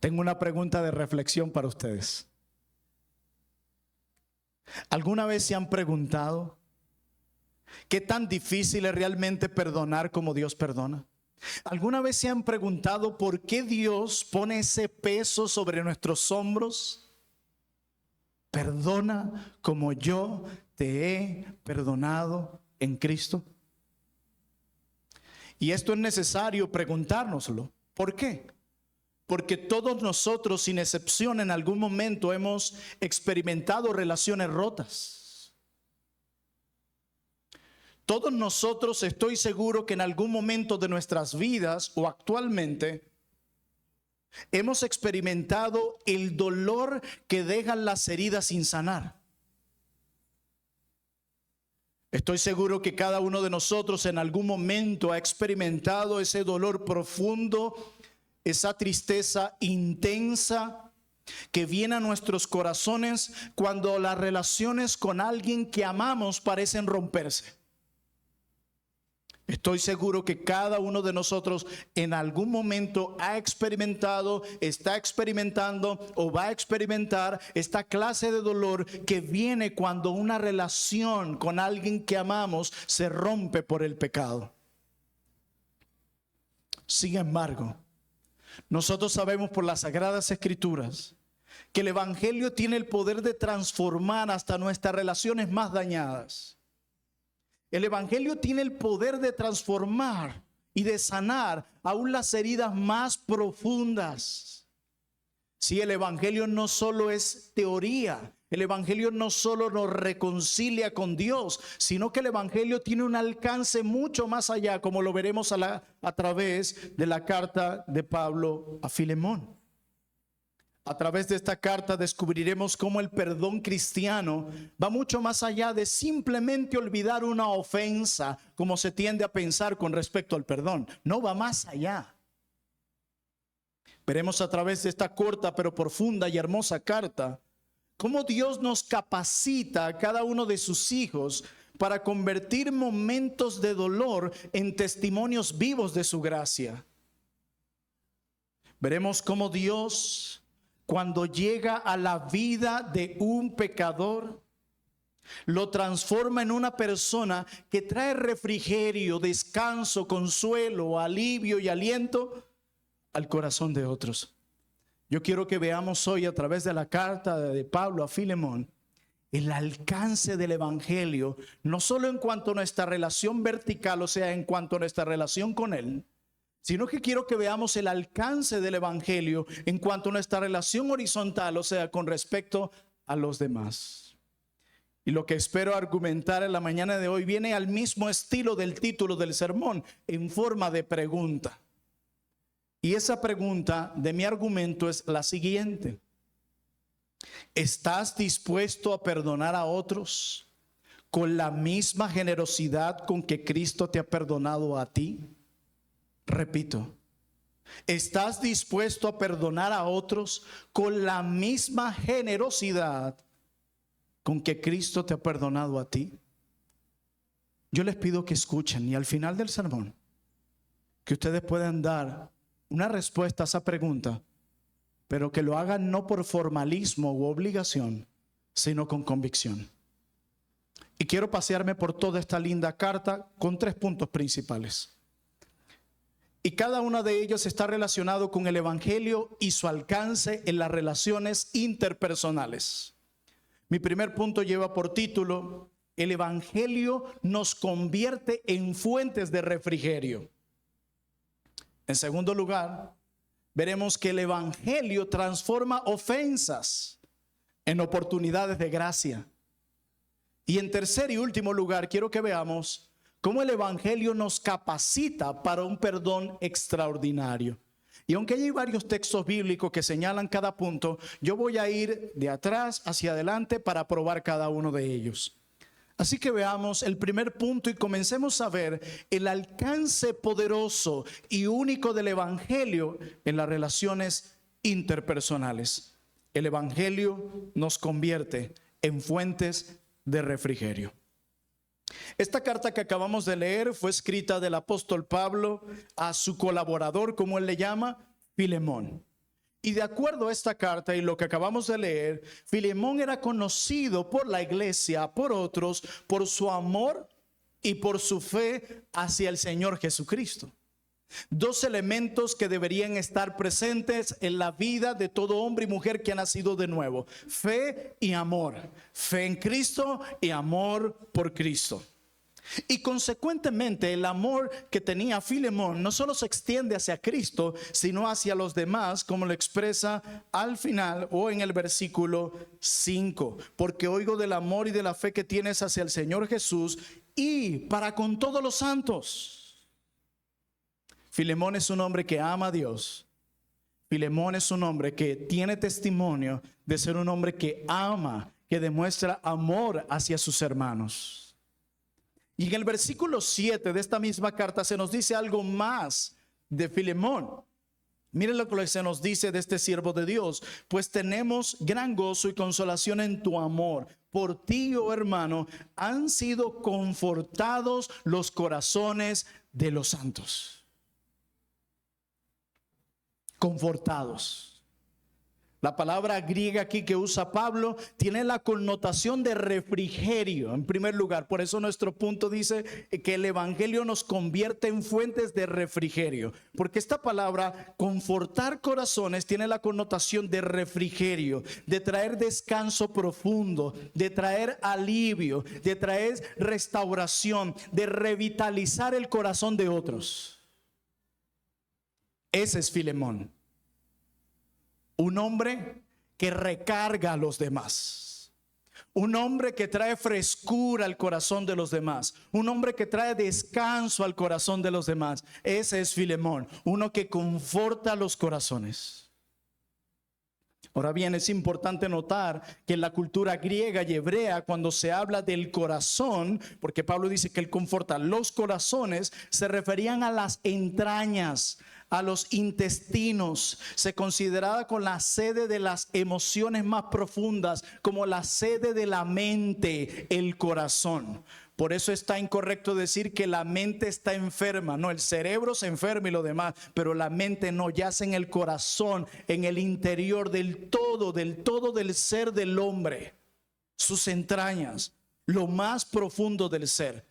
Tengo una pregunta de reflexión para ustedes. ¿Alguna vez se han preguntado qué tan difícil es realmente perdonar como Dios perdona? ¿Alguna vez se han preguntado por qué Dios pone ese peso sobre nuestros hombros? Perdona como yo te he perdonado en Cristo. Y esto es necesario preguntárnoslo. ¿Por qué? Porque todos nosotros, sin excepción, en algún momento hemos experimentado relaciones rotas. Todos nosotros, estoy seguro que en algún momento de nuestras vidas o actualmente hemos experimentado el dolor que dejan las heridas sin sanar. Estoy seguro que cada uno de nosotros en algún momento ha experimentado ese dolor profundo, esa tristeza intensa que viene a nuestros corazones cuando las relaciones con alguien que amamos parecen romperse. Estoy seguro que cada uno de nosotros en algún momento ha experimentado, está experimentando o va a experimentar esta clase de dolor que viene cuando una relación con alguien que amamos se rompe por el pecado. Sin embargo, nosotros sabemos por las Sagradas Escrituras que el Evangelio tiene el poder de transformar hasta nuestras relaciones más dañadas. El Evangelio tiene el poder de transformar y de sanar aún las heridas más profundas. Si el Evangelio no solo es teoría, el Evangelio no solo nos reconcilia con Dios, sino que el Evangelio tiene un alcance mucho más allá, como lo veremos a través de la carta de Pablo a Filemón. A través de esta carta descubriremos cómo el perdón cristiano va mucho más allá de simplemente olvidar una ofensa, como se tiende a pensar con respecto al perdón. No, va más allá. Veremos a través de esta corta pero profunda y hermosa carta cómo Dios nos capacita a cada uno de sus hijos para convertir momentos de dolor en testimonios vivos de su gracia. Veremos cómo Dios, cuando llega a la vida de un pecador, lo transforma en una persona que trae refrigerio, descanso, consuelo, alivio y aliento al corazón de otros. Yo quiero que veamos hoy a través de la carta de Pablo a Filemón el alcance del Evangelio, no solo en cuanto a nuestra relación vertical, o sea, en cuanto a nuestra relación con Él, sino que quiero que veamos el alcance del Evangelio en cuanto a nuestra relación horizontal, o sea, con respecto a los demás. Y lo que espero argumentar en la mañana de hoy viene al mismo estilo del título del sermón, en forma de pregunta. Y esa pregunta de mi argumento es la siguiente: ¿estás dispuesto a perdonar a otros con la misma generosidad con que Cristo te ha perdonado a ti? Repito, ¿estás dispuesto a perdonar a otros con la misma generosidad con que Cristo te ha perdonado a ti? Yo les pido que escuchen y al final del sermón que ustedes puedan dar una respuesta a esa pregunta, pero que lo hagan no por formalismo u obligación, sino con convicción. Y quiero pasearme por toda esta linda carta con 3 puntos principales. Y cada uno de ellos está relacionado con el Evangelio y su alcance en las relaciones interpersonales. Mi primer punto lleva por título: el Evangelio nos convierte en fuentes de refrigerio. En segundo lugar, veremos que el Evangelio transforma ofensas en oportunidades de gracia. Y en tercer y último lugar, quiero que veamos cómo el Evangelio nos capacita para un perdón extraordinario. Y aunque hay varios textos bíblicos que señalan cada punto, yo voy a ir de atrás hacia adelante para probar cada uno de ellos. Así que veamos el primer punto y comencemos a ver el alcance poderoso y único del Evangelio en las relaciones interpersonales. El Evangelio nos convierte en fuentes de refrigerio. Esta carta que acabamos de leer fue escrita del apóstol Pablo a su colaborador, como él le llama, Filemón. Y de acuerdo a esta carta y lo que acabamos de leer, Filemón era conocido por la iglesia, por otros, por su amor y por su fe hacia el Señor Jesucristo. Dos elementos que deberían estar presentes en la vida de todo hombre y mujer que ha nacido de nuevo: fe y amor. Fe en Cristo y amor por Cristo. Y consecuentemente el amor que tenía Filemón no solo se extiende hacia Cristo, sino hacia los demás, como lo expresa al final o en el versículo 5. Porque oigo del amor y de la fe que tienes hacia el Señor Jesús y para con todos los santos. Filemón es un hombre que ama a Dios. Filemón es un hombre que tiene testimonio de ser un hombre que ama, que demuestra amor hacia sus hermanos. Y en el versículo 7 de esta misma carta se nos dice algo más de Filemón. Miren lo que se nos dice de este siervo de Dios: pues tenemos gran gozo y consolación en tu amor. Por ti, oh hermano, han sido confortados los corazones de los santos. Confortados. La palabra griega aquí que usa Pablo tiene la connotación de refrigerio en primer lugar. Por eso nuestro punto dice que el evangelio nos convierte en fuentes de refrigerio. Porque esta palabra, confortar corazones, tiene la connotación de refrigerio, de traer descanso profundo, de traer alivio, de traer restauración, de revitalizar el corazón de otros. Ese es Filemón. Un hombre que recarga a los demás. Un hombre que trae frescura al corazón de los demás. Un hombre que trae descanso al corazón de los demás. Ese es Filemón, uno que conforta los corazones. Ahora bien, es importante notar que en la cultura griega y hebrea, cuando se habla del corazón, porque Pablo dice que él conforta los corazones, se referían a las entrañas, a los intestinos. Se consideraba con la sede de las emociones más profundas, como la sede de la mente, el corazón. Por eso está incorrecto decir que la mente está enferma. No, el cerebro se enferma y lo demás, pero la mente no, yace en el corazón, en el interior del todo del ser del hombre. Sus entrañas, lo más profundo del ser.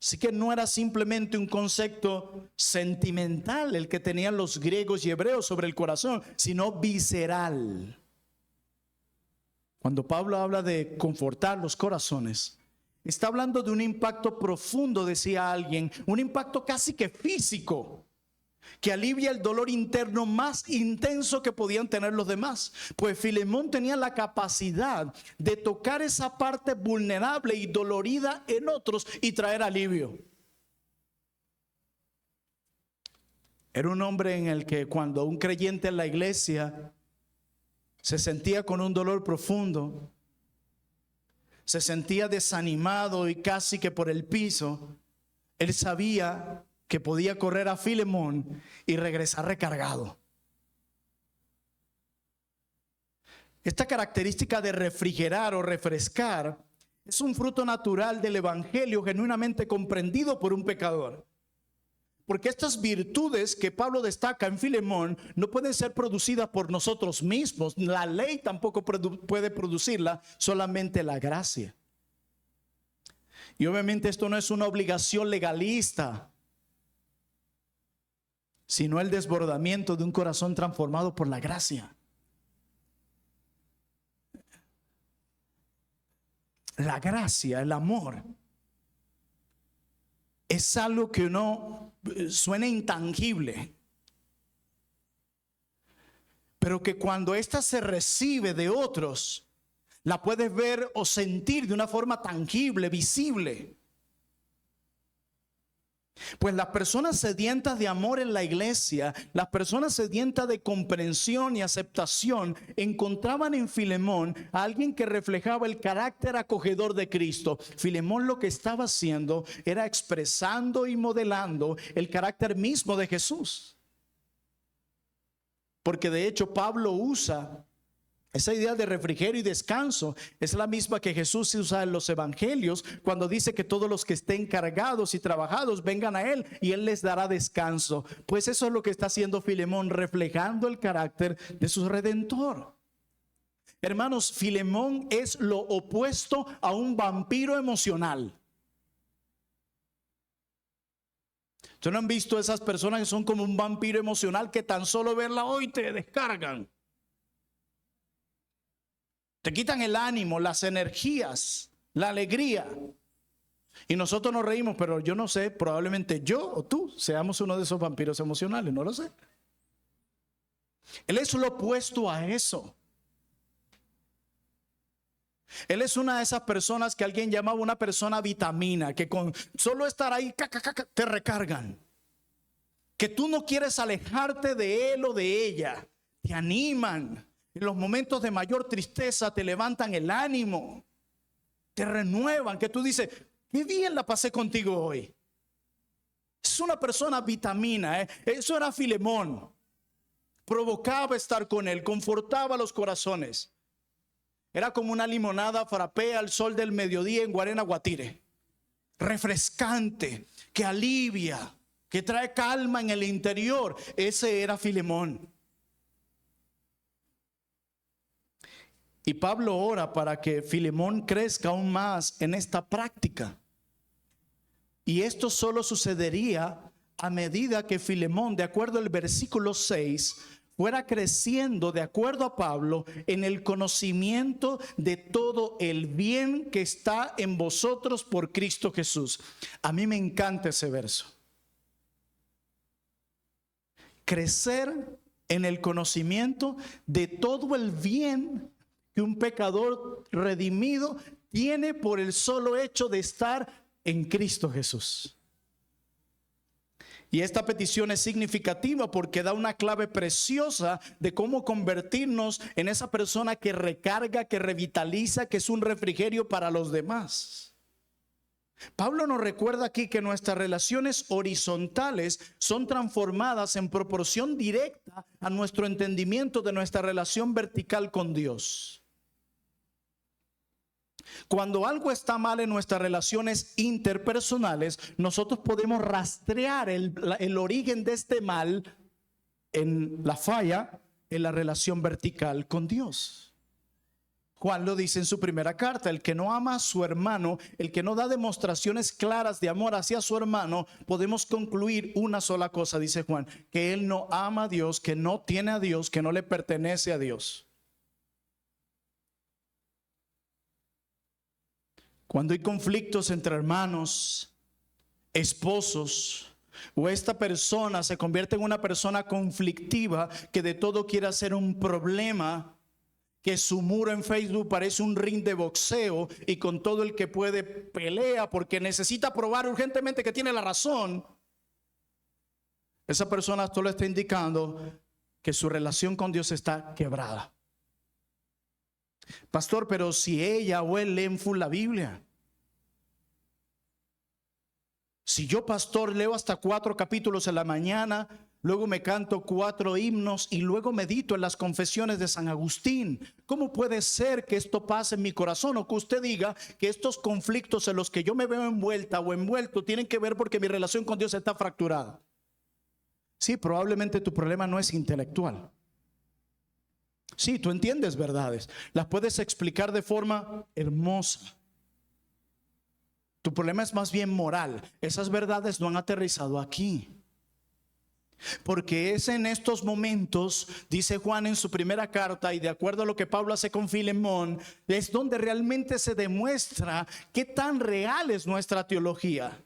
Así que no era simplemente un concepto sentimental el que tenían los griegos y hebreos sobre el corazón, sino visceral. Cuando Pablo habla de confortar los corazones, está hablando de un impacto profundo, decía alguien, un impacto casi que físico, que alivia el dolor interno más intenso que podían tener los demás. Pues Filemón tenía la capacidad de tocar esa parte vulnerable y dolorida en otros y traer alivio. Era un hombre en el que cuando un creyente en la iglesia se sentía con un dolor profundo, se sentía desanimado y casi que por el piso, él sabía que podía correr a Filemón y regresar recargado. Esta característica de refrigerar o refrescar es un fruto natural del evangelio genuinamente comprendido por un pecador. Porque estas virtudes que Pablo destaca en Filemón no pueden ser producidas por nosotros mismos. La ley tampoco puede producirla, solamente la gracia. Y obviamente esto no es una obligación legalista, sino el desbordamiento de un corazón transformado por la gracia. La gracia, el amor, es algo que no suena intangible, pero que cuando ésta se recibe de otros, la puedes ver o sentir de una forma tangible, visible. Pues las personas sedientas de amor en la iglesia, las personas sedientas de comprensión y aceptación, encontraban en Filemón a alguien que reflejaba el carácter acogedor de Cristo. Filemón lo que estaba haciendo era expresando y modelando el carácter mismo de Jesús. Porque de hecho Pablo usa Esa idea de refrigerio y descanso es la misma que Jesús usa en los evangelios cuando dice que todos los que estén cargados y trabajados vengan a Él y Él les dará descanso. Pues eso es lo que está haciendo Filemón, reflejando el carácter de su Redentor. Hermanos, Filemón es lo opuesto a un vampiro emocional. ¿Ustedes no han visto esas personas que son como un vampiro emocional que tan solo verla hoy te descargan? Te quitan el ánimo, las energías, la alegría. Y nosotros nos reímos, pero yo no sé, probablemente yo o tú seamos uno de esos vampiros emocionales, no lo sé. Él es lo opuesto a eso. Él es una de esas personas que alguien llamaba una persona vitamina, que con solo estar ahí te recargan. Que tú no quieres alejarte de él o de ella. Te animan. En los momentos de mayor tristeza te levantan el ánimo. Te renuevan. Que tú dices, qué bien la pasé contigo hoy. Es una persona vitamina. Eso era Filemón. Provocaba estar con él. Confortaba los corazones. Era como una limonada frappé al sol del mediodía en Guarena, Guatire. Refrescante, que alivia, que trae calma en el interior. Ese era Filemón. Y Pablo ora para que Filemón crezca aún más en esta práctica. Y esto solo sucedería a medida que Filemón, de acuerdo al versículo 6, fuera creciendo, de acuerdo a Pablo, en el conocimiento de todo el bien que está en vosotros por Cristo Jesús. A mí me encanta ese verso. Crecer en el conocimiento de todo el bien que un pecador redimido tiene por el solo hecho de estar en Cristo Jesús. Y esta petición es significativa porque da una clave preciosa de cómo convertirnos en esa persona que recarga, que revitaliza, que es un refrigerio para los demás. Pablo nos recuerda aquí que nuestras relaciones horizontales son transformadas en proporción directa a nuestro entendimiento de nuestra relación vertical con Dios. Cuando algo está mal en nuestras relaciones interpersonales, nosotros podemos rastrear el origen de este mal en la falla en la relación vertical con Dios. Juan lo dice en su primera carta: el que no ama a su hermano, el que no da demostraciones claras de amor hacia su hermano, podemos concluir una sola cosa, dice Juan: que él no ama a Dios, que no tiene a Dios, que no le pertenece a Dios. Cuando hay conflictos entre hermanos, esposos, o esta persona se convierte en una persona conflictiva que de todo quiere hacer un problema, que su muro en Facebook parece un ring de boxeo y con todo el que puede pelea porque necesita probar urgentemente que tiene la razón, esa persona solo está indicando que su relación con Dios está quebrada. Pastor, pero si ella o él leen full la Biblia. Si yo, pastor, leo hasta 4 capítulos en la mañana, luego me canto 4 himnos y luego medito en las confesiones de San Agustín, ¿cómo puede ser que esto pase en mi corazón? O que usted diga que estos conflictos en los que yo me veo envuelta o envuelto tienen que ver porque mi relación con Dios está fracturada. Sí, probablemente tu problema no es intelectual. Sí, tú entiendes verdades, las puedes explicar de forma hermosa. Tu problema es más bien moral. Esas verdades no han aterrizado aquí. Porque es en estos momentos, dice Juan en su primera carta, y de acuerdo a lo que Pablo hace con Filemón, es donde realmente se demuestra qué tan real es nuestra teología.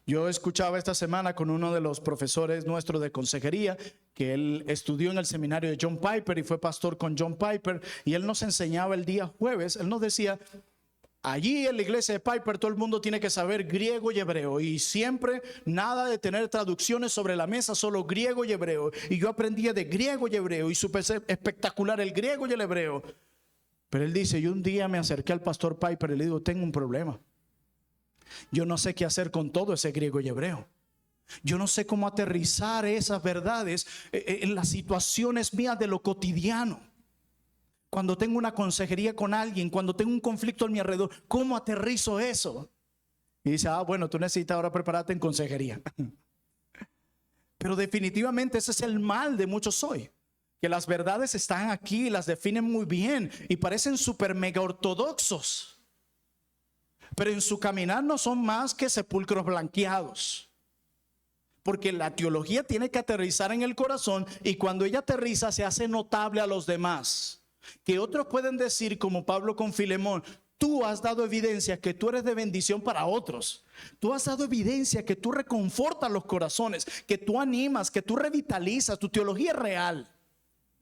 Yo escuchaba esta semana con uno de los profesores nuestros de consejería, que él estudió en el seminario de John Piper y fue pastor con John Piper, y él nos enseñaba el día jueves. Él nos decía: allí en la iglesia de Piper todo el mundo tiene que saber griego y hebreo, y siempre nada de tener traducciones sobre la mesa, solo griego y hebreo. Y yo aprendía de griego y hebreo y supe espectacular el griego y el hebreo. Pero él dice: yo un día me acerqué al pastor Piper y le digo: tengo un problema. Yo no sé qué hacer con todo ese griego y hebreo. Yo no sé cómo aterrizar esas verdades en las situaciones mías de lo cotidiano. Cuando tengo una consejería con alguien, cuando tengo un conflicto a mi alrededor, ¿cómo aterrizo eso? Y dice, bueno, tú necesitas ahora prepararte en consejería. Pero definitivamente ese es el mal de muchos hoy. Que las verdades están aquí, las definen muy bien y parecen súper mega ortodoxos. Pero en su caminar no son más que sepulcros blanqueados. Porque la teología tiene que aterrizar en el corazón y cuando ella aterriza se hace notable a los demás. Que otros pueden decir como Pablo con Filemón, tú has dado evidencia que tú eres de bendición para otros. Tú has dado evidencia que tú reconfortas los corazones, que tú animas, que tú revitalizas, tu teología es real.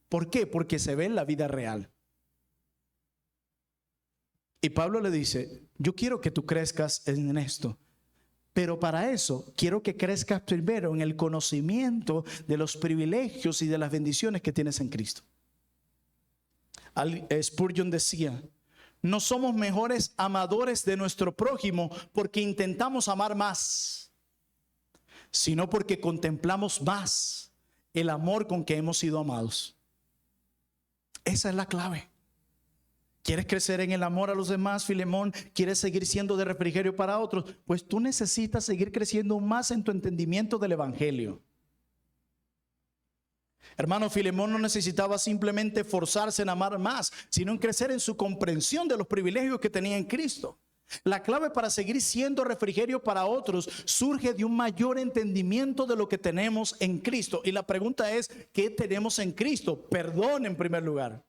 ¿Por qué? Porque se ve en la vida real. Y Pablo le dice, yo quiero que tú crezcas en esto. Pero para eso quiero que crezcas primero en el conocimiento de los privilegios y de las bendiciones que tienes en Cristo. Spurgeon decía, no somos mejores amadores de nuestro prójimo porque intentamos amar más, sino porque contemplamos más el amor con que hemos sido amados. Esa es la clave. ¿Quieres crecer en el amor a los demás, Filemón? ¿Quieres seguir siendo de refrigerio para otros? Pues tú necesitas seguir creciendo más en tu entendimiento del evangelio. Hermano, Filemón no necesitaba simplemente forzarse en amar más, sino en crecer en su comprensión de los privilegios que tenía en Cristo. La clave para seguir siendo refrigerio para otros surge de un mayor entendimiento de lo que tenemos en Cristo. Y la pregunta es, ¿qué tenemos en Cristo? Perdón en primer lugar.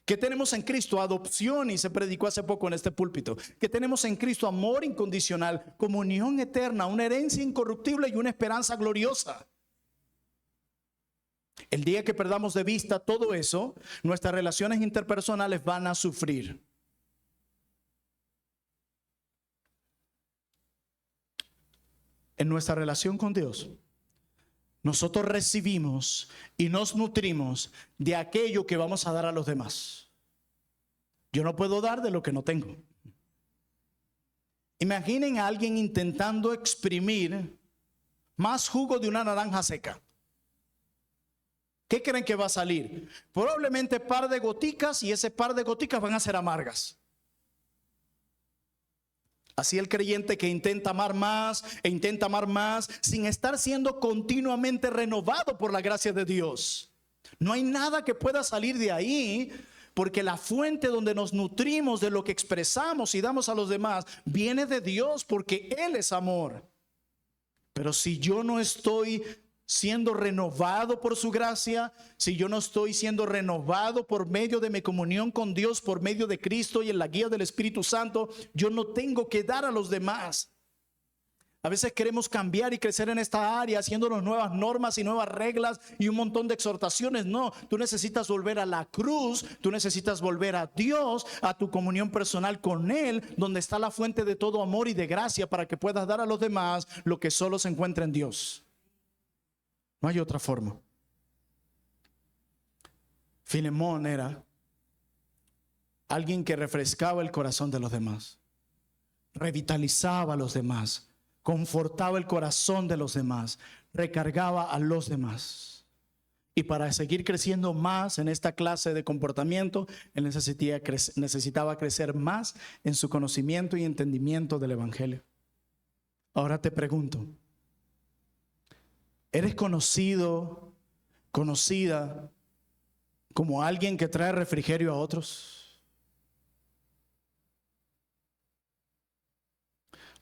¿Qué tenemos en Cristo? Adopción, y se predicó hace poco en este púlpito. ¿Qué tenemos en Cristo? Amor incondicional, comunión eterna, una herencia incorruptible y una esperanza gloriosa. El día que perdamos de vista todo eso, nuestras relaciones interpersonales van a sufrir. En nuestra relación con Dios, nosotros recibimos y nos nutrimos de aquello que vamos a dar a los demás. Yo no puedo dar de lo que no tengo. Imaginen a alguien intentando exprimir más jugo de una naranja seca. ¿Qué creen que va a salir? Probablemente par de goticas, y ese par de goticas van a ser amargas. Así el creyente que intenta amar más e intenta amar más sin estar siendo continuamente renovado por la gracia de Dios. No hay nada que pueda salir de ahí, porque la fuente donde nos nutrimos de lo que expresamos y damos a los demás viene de Dios, porque Él es amor. Pero si yo no estoy siendo renovado por su gracia, si yo no estoy siendo renovado por medio de mi comunión con Dios, por medio de Cristo y en la guía del Espíritu Santo, yo no tengo que dar a los demás. A veces queremos cambiar y crecer en esta área haciéndonos nuevas normas y nuevas reglas y un montón de exhortaciones. No, tú necesitas volver a la cruz, tú necesitas volver a Dios, a tu comunión personal con Él, donde está la fuente de todo amor y de gracia para que puedas dar a los demás lo que solo se encuentra en Dios. No hay otra forma. Filemón era alguien que refrescaba el corazón de los demás, revitalizaba a los demás, confortaba el corazón de los demás, recargaba a los demás. Y para seguir creciendo más en esta clase de comportamiento, él necesitaba crecer más en su conocimiento y entendimiento del evangelio. Ahora te pregunto, ¿eres conocido, conocida como alguien que trae refrigerio a otros?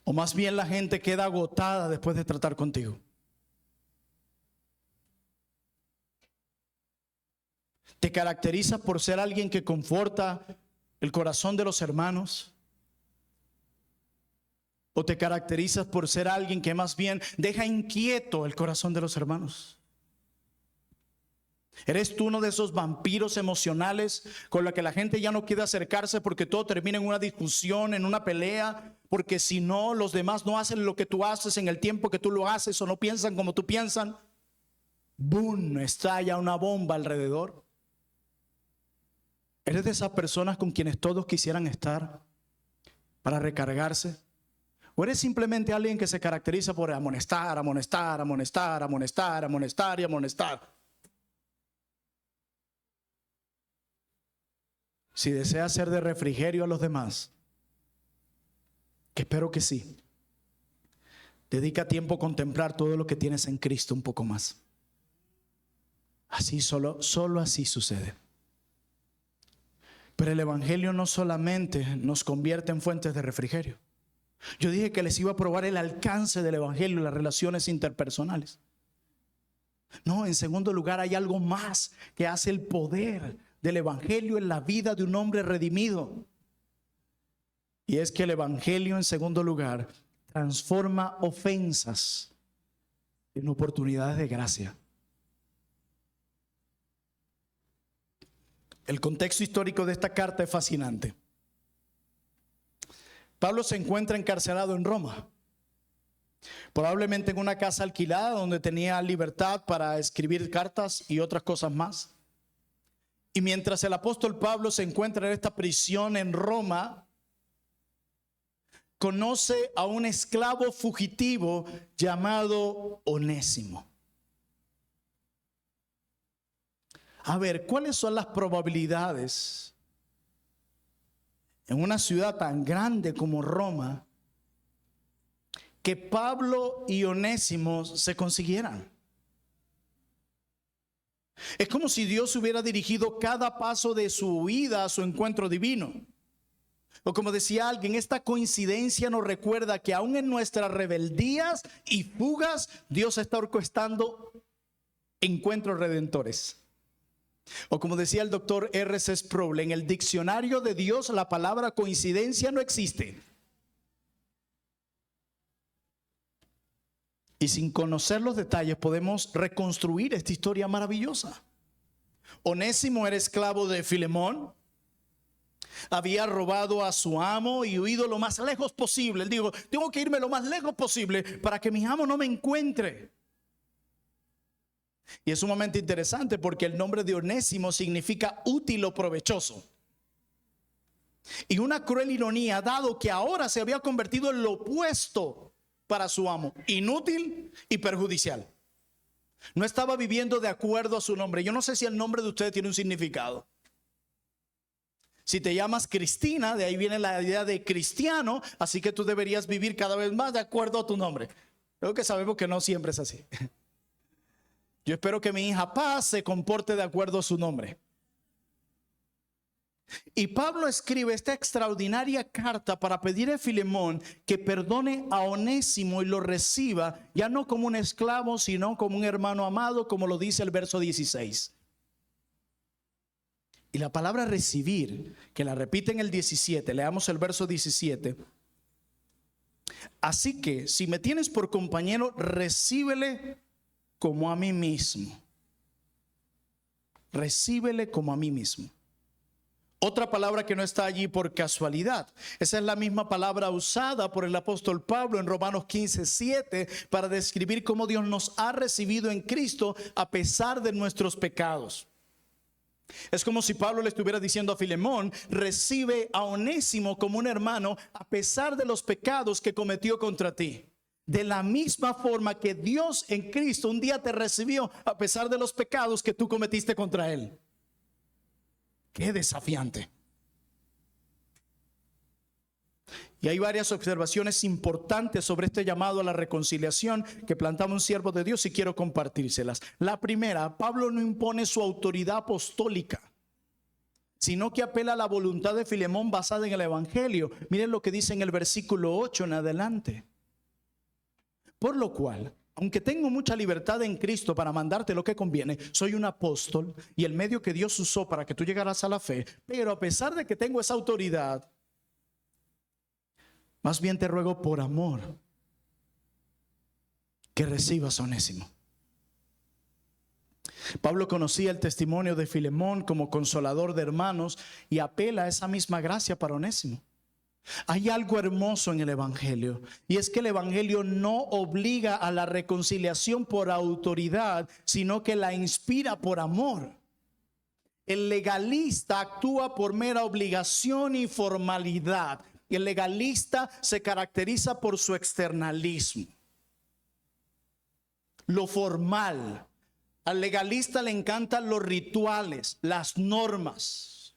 ¿O más bien la gente queda agotada después de tratar contigo? ¿Te caracterizas por ser alguien que conforta el corazón de los hermanos? ¿O te caracterizas por ser alguien que más bien deja inquieto el corazón de los hermanos? ¿Eres tú uno de esos vampiros emocionales con los que la gente ya no quiere acercarse porque todo termina en una discusión, en una pelea? Porque si no, los demás no hacen lo que tú haces en el tiempo que tú lo haces, o no piensan como tú piensas. ¡Bum! Estalla una bomba alrededor. ¿Eres de esas personas con quienes todos quisieran estar para recargarse? ¿O eres simplemente alguien que se caracteriza por amonestar, amonestar, amonestar, amonestar, amonestar y amonestar? Si deseas ser de refrigerio a los demás, que espero que sí, dedica tiempo a contemplar todo lo que tienes en Cristo un poco más. Así solo así sucede. Pero el evangelio no solamente nos convierte en fuentes de refrigerio. Yo dije que les iba a probar el alcance del evangelio y las relaciones interpersonales. No, en segundo lugar hay algo más que hace el poder del evangelio en la vida de un hombre redimido. Y es que el evangelio, en segundo lugar, transforma ofensas en oportunidades de gracia. El contexto histórico de esta carta es fascinante. Pablo se encuentra encarcelado en Roma, probablemente en una casa alquilada donde tenía libertad para escribir cartas y otras cosas más. Y mientras el apóstol Pablo se encuentra en esta prisión en Roma, conoce a un esclavo fugitivo llamado Onésimo. A ver, ¿cuáles son las probabilidades en una ciudad tan grande como Roma que Pablo y Onésimo se consiguieran? Es como si Dios hubiera dirigido cada paso de su vida a su encuentro divino. O como decía alguien, esta coincidencia nos recuerda que aún en nuestras rebeldías y fugas, Dios está orquestando encuentros redentores. O como decía el doctor R.C. Sproul, en el diccionario de Dios la palabra coincidencia no existe. Y sin conocer los detalles podemos reconstruir esta historia maravillosa. Onésimo era esclavo de Filemón. Había robado a su amo y huido lo más lejos posible. Él dijo, tengo que irme lo más lejos posible para que mi amo no me encuentre. Y es sumamente interesante porque el nombre de Onésimo significa útil o provechoso. Y una cruel ironía, dado que ahora se había convertido en lo opuesto para su amo, inútil y perjudicial. No estaba viviendo de acuerdo a su nombre. Yo no sé si el nombre de usted tiene un significado. Si te llamas Cristina, de ahí viene la idea de cristiano, así que tú deberías vivir cada vez más de acuerdo a tu nombre. Creo que sabemos que no siempre es así. Yo espero que mi hija Paz se comporte de acuerdo a su nombre. Y Pablo escribe esta extraordinaria carta para pedir a Filemón que perdone a Onésimo y lo reciba, ya no como un esclavo, sino como un hermano amado, como lo dice el verso 16. Y la palabra recibir, que la repite en el 17, leamos el verso 17. Así que si me tienes por compañero, recíbele como a mí mismo. Recíbele como a mí mismo. Otra palabra que no está allí por casualidad. Esa es la misma palabra usada por el apóstol Pablo en Romanos 15:7 para describir cómo Dios nos ha recibido en Cristo a pesar de nuestros pecados. Es como si Pablo le estuviera diciendo a Filemón, recibe a Onésimo como un hermano a pesar de los pecados que cometió contra ti. De la misma forma que Dios en Cristo un día te recibió a pesar de los pecados que tú cometiste contra él. Qué desafiante. Y hay varias observaciones importantes sobre este llamado a la reconciliación que plantaba un siervo de Dios y quiero compartírselas. La primera, Pablo no impone su autoridad apostólica, sino que apela a la voluntad de Filemón basada en el evangelio. Miren lo que dice en el versículo 8 en adelante. Por lo cual, aunque tengo mucha libertad en Cristo para mandarte lo que conviene, soy un apóstol y el medio que Dios usó para que tú llegaras a la fe. Pero a pesar de que tengo esa autoridad, más bien te ruego por amor que recibas a Onésimo. Pablo conocía el testimonio de Filemón como consolador de hermanos y apela a esa misma gracia para Onésimo. Hay algo hermoso en el evangelio y es que el evangelio no obliga a la reconciliación por autoridad, sino que la inspira por amor. El legalista actúa por mera obligación y formalidad, el legalista se caracteriza por su externalismo, lo formal. Al legalista le encantan los rituales, las normas.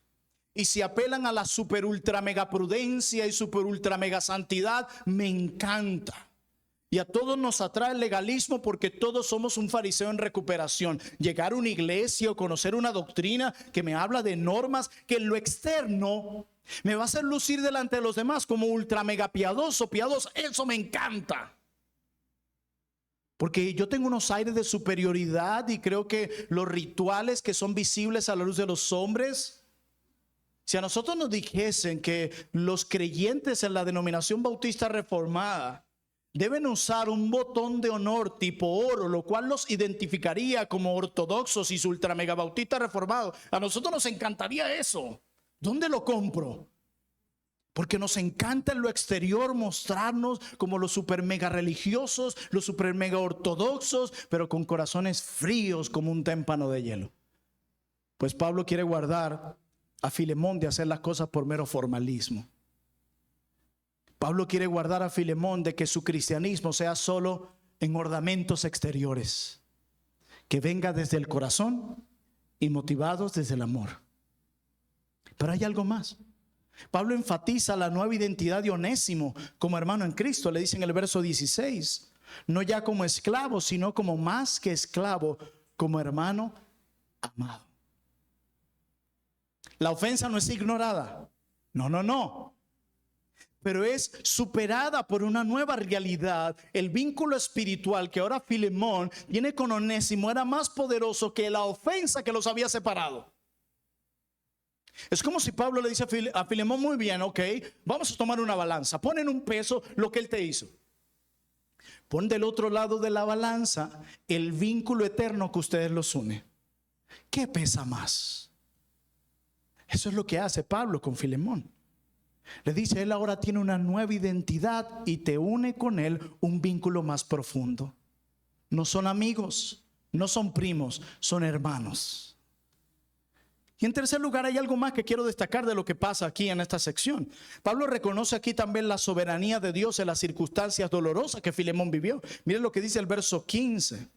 Y si apelan a la super ultra mega prudencia y super ultra mega santidad, me encanta. Y a todos nos atrae el legalismo porque todos somos un fariseo en recuperación. Llegar a una iglesia o conocer una doctrina que me habla de normas que en lo externo me va a hacer lucir delante de los demás como ultra mega piadoso, eso me encanta. Porque yo tengo unos aires de superioridad y creo que los rituales que son visibles a la luz de los hombres, si a nosotros nos dijesen que los creyentes en la denominación bautista reformada deben usar un botón de honor tipo oro, lo cual los identificaría como ortodoxos y ultra mega bautistas reformados, a nosotros nos encantaría eso. ¿Dónde lo compro? Porque nos encanta en lo exterior mostrarnos como los super mega religiosos, los super mega ortodoxos, pero con corazones fríos como un témpano de hielo. Pues Pablo quiere guardar a Filemón de hacer las cosas por mero formalismo. Pablo quiere guardar a Filemón de que su cristianismo sea solo en ornamentos exteriores, que venga desde el corazón y motivados desde el amor. Pero hay algo más. Pablo enfatiza la nueva identidad de Onésimo como hermano en Cristo. Le dice en el verso 16, no ya como esclavo, sino como más que esclavo, como hermano amado. La ofensa no es ignorada, no, pero es superada por una nueva realidad. El vínculo espiritual que ahora Filemón tiene con Onésimo era más poderoso que la ofensa que los había separado. Es como si Pablo le dice a Filemón, muy bien, ok, vamos a tomar una balanza, pon en un peso lo que él te hizo. Pon del otro lado de la balanza el vínculo eterno que ustedes los une. ¿Qué pesa más? Eso es lo que hace Pablo con Filemón. Le dice, él ahora tiene una nueva identidad y te une con él un vínculo más profundo. No son amigos, no son primos, son hermanos. Y en tercer lugar, hay algo más que quiero destacar de lo que pasa aquí en esta sección. Pablo reconoce aquí también la soberanía de Dios en las circunstancias dolorosas que Filemón vivió. Miren lo que dice el verso 15.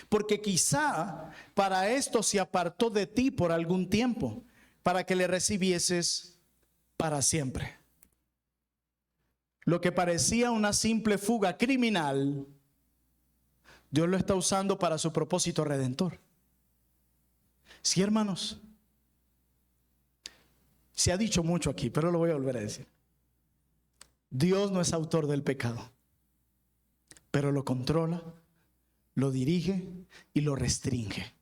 Porque quizá para esto se apartó de ti por algún tiempo, para que le recibieses para siempre. Lo que parecía una simple fuga criminal, Dios lo está usando para su propósito redentor. Sí, hermanos, se ha dicho mucho aquí, pero lo voy a volver a decir. Dios no es autor del pecado, pero lo controla, lo dirige y lo restringe.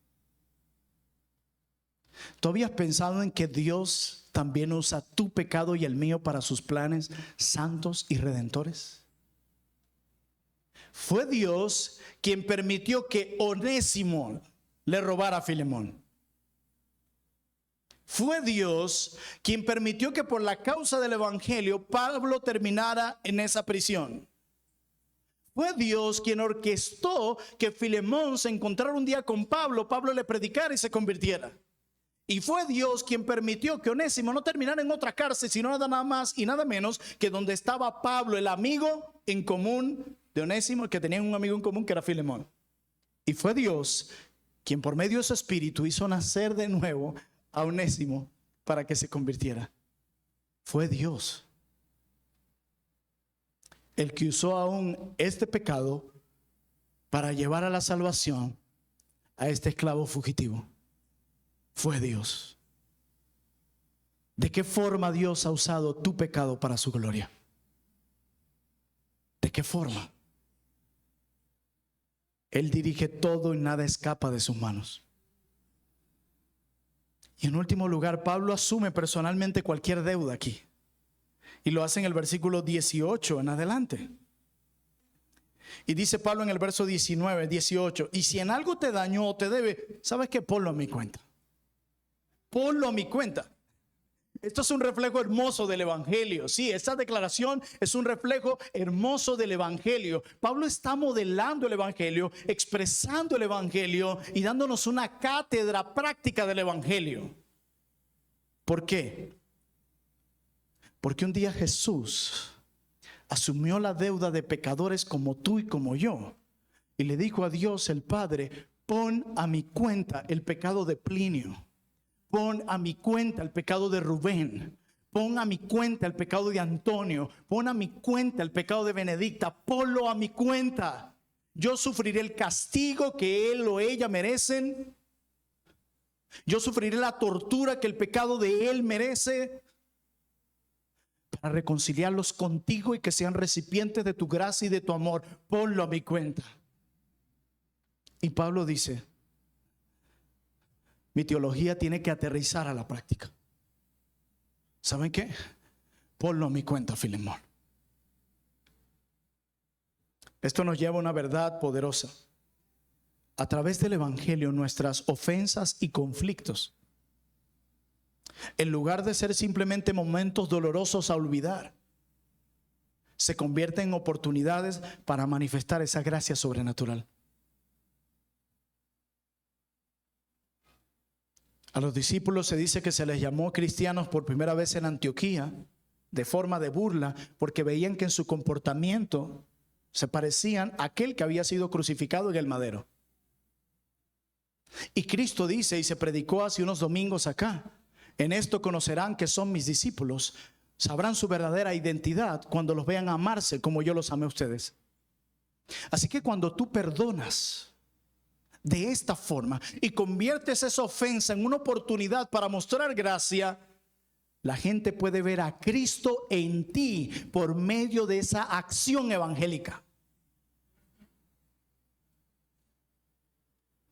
¿Tú habías pensado en que Dios también usa tu pecado y el mío para sus planes santos y redentores? Fue Dios quien permitió que Onésimo le robara a Filemón. Fue Dios quien permitió que por la causa del evangelio Pablo terminara en esa prisión. Fue Dios quien orquestó que Filemón se encontrara un día con Pablo, Pablo le predicara y se convirtiera. Y fue Dios quien permitió que Onésimo no terminara en otra cárcel, sino nada más y nada menos que donde estaba Pablo, el amigo en común de Onésimo, el que tenía un amigo en común que era Filemón. Y fue Dios quien por medio de su espíritu hizo nacer de nuevo a Onésimo para que se convirtiera. Fue Dios el que usó aún este pecado para llevar a la salvación a este esclavo fugitivo. Fue Dios. ¿De qué forma Dios ha usado tu pecado para su gloria? ¿De qué forma? Él dirige todo y nada escapa de sus manos. Y en último lugar, Pablo asume personalmente cualquier deuda aquí. Y lo hace en el versículo 18 en adelante. Y dice Pablo en el verso 19, 18, y si en algo te dañó o te debe, ¿sabes qué? Ponlo a mi cuenta. Ponlo a mi cuenta. Esto es un reflejo hermoso del evangelio. Sí, esta declaración es un reflejo hermoso del evangelio. Pablo está modelando el evangelio, expresando el evangelio y dándonos una cátedra práctica del evangelio. ¿Por qué? Porque un día Jesús asumió la deuda de pecadores como tú y como yo. Y le dijo a Dios el Padre: pon a mi cuenta el pecado de Plinio. Pon a mi cuenta el pecado de Rubén. Pon a mi cuenta el pecado de Antonio. Pon a mi cuenta el pecado de Benedicta. Ponlo a mi cuenta. Yo sufriré el castigo que él o ella merecen. Yo sufriré la tortura que el pecado de él merece, para reconciliarlos contigo y que sean recipientes de tu gracia y de tu amor. Ponlo a mi cuenta. Y Pablo dice: mi teología tiene que aterrizar a la práctica. ¿Saben qué? Ponlo a mi cuenta, Filemón. Esto nos lleva a una verdad poderosa. A través del evangelio, nuestras ofensas y conflictos, en lugar de ser simplemente momentos dolorosos a olvidar, se convierten en oportunidades para manifestar esa gracia sobrenatural. A los discípulos se dice que se les llamó cristianos por primera vez en Antioquía, de forma de burla, porque veían que en su comportamiento se parecían a aquel que había sido crucificado en el madero. Y Cristo dice, y se predicó hace unos domingos acá: en esto conocerán que son mis discípulos, sabrán su verdadera identidad cuando los vean amarse como yo los amé a ustedes. Así que cuando tú perdonas de esta forma y conviertes esa ofensa en una oportunidad para mostrar gracia, la gente puede ver a Cristo en ti por medio de esa acción evangélica.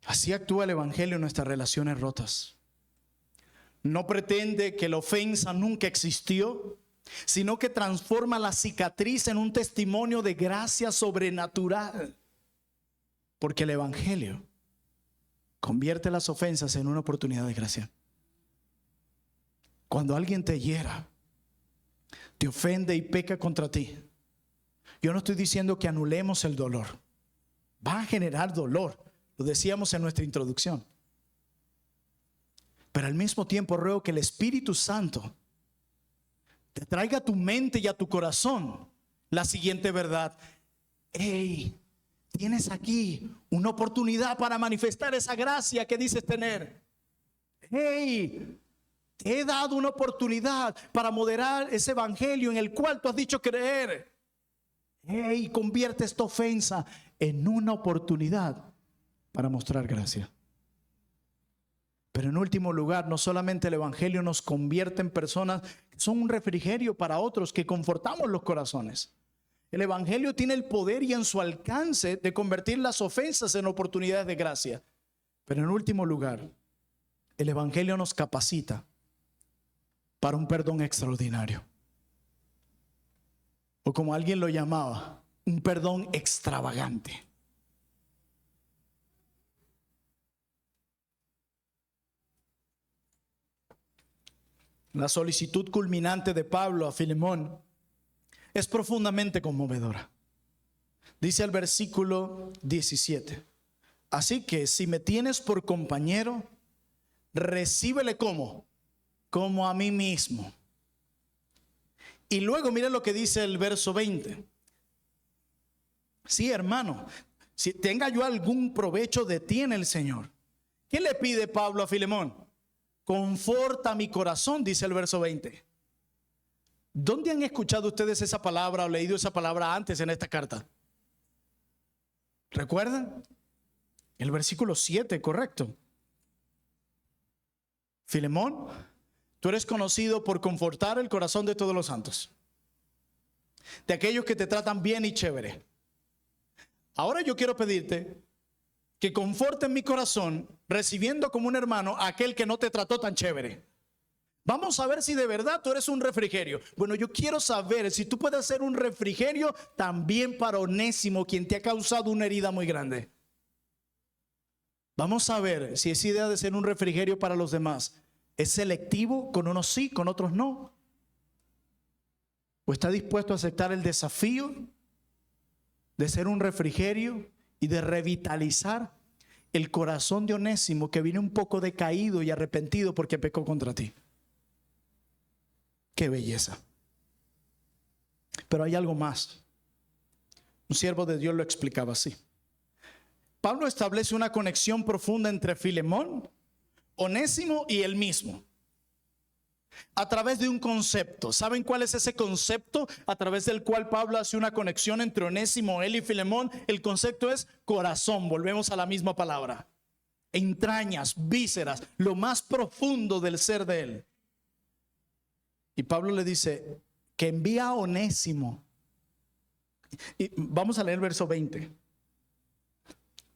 Así actúa el evangelio en nuestras relaciones rotas. No pretende que la ofensa nunca existió, sino que transforma la cicatriz en un testimonio de gracia sobrenatural. Porque el evangelio convierte las ofensas en una oportunidad de gracia. Cuando alguien te hiera, te ofende y peca contra ti, yo no estoy diciendo que anulemos el dolor. Va a generar dolor, lo decíamos en nuestra introducción. Pero al mismo tiempo ruego que el Espíritu Santo te traiga a tu mente y a tu corazón la siguiente verdad: hey, tienes aquí una oportunidad para manifestar esa gracia que dices tener. Hey, te he dado una oportunidad para moderar ese evangelio en el cual tú has dicho creer. Hey, convierte esta ofensa en una oportunidad para mostrar gracia. Pero en último lugar, no solamente el evangelio nos convierte en personas que son un refrigerio para otros, que confortamos los corazones. El evangelio tiene el poder y en su alcance de convertir las ofensas en oportunidades de gracia. Pero en último lugar, el evangelio nos capacita para un perdón extraordinario. O como alguien lo llamaba, un perdón extravagante. La solicitud culminante de Pablo a Filemón es profundamente conmovedora. Dice el versículo 17: así que si me tienes por compañero, recíbele como a mí mismo. Y luego mire lo que dice el verso 20: sí, hermano, si tenga yo algún provecho de ti en el Señor. ¿Qué le pide Pablo a Filemón? Conforta mi corazón, dice el verso 20. ¿Dónde han escuchado ustedes esa palabra o leído esa palabra antes en esta carta? ¿Recuerdan? El versículo 7, correcto. Filemón, tú eres conocido por confortar el corazón de todos los santos, de aquellos que te tratan bien y chévere. Ahora yo quiero pedirte que conforten mi corazón recibiendo como un hermano a aquel que no te trató tan chévere. Vamos a ver si de verdad tú eres un refrigerio. Bueno, yo quiero saber si tú puedes ser un refrigerio también para Onésimo, quien te ha causado una herida muy grande. Vamos a ver si esa idea de ser un refrigerio para los demás es selectivo, con unos sí, con otros no. ¿O está dispuesto a aceptar el desafío de ser un refrigerio y de revitalizar el corazón de Onésimo, que viene un poco decaído y arrepentido porque pecó contra ti? ¡Qué belleza! Pero hay algo más. Un siervo de Dios lo explicaba así. Pablo establece una conexión profunda entre Filemón, Onésimo y él mismo, a través de un concepto. ¿Saben cuál es ese concepto a través del cual Pablo hace una conexión entre Onésimo, él y Filemón? El concepto es corazón. Volvemos a la misma palabra. Entrañas, vísceras, lo más profundo del ser de él. Y Pablo le dice que envía a Onésimo. Y vamos a leer el verso 20.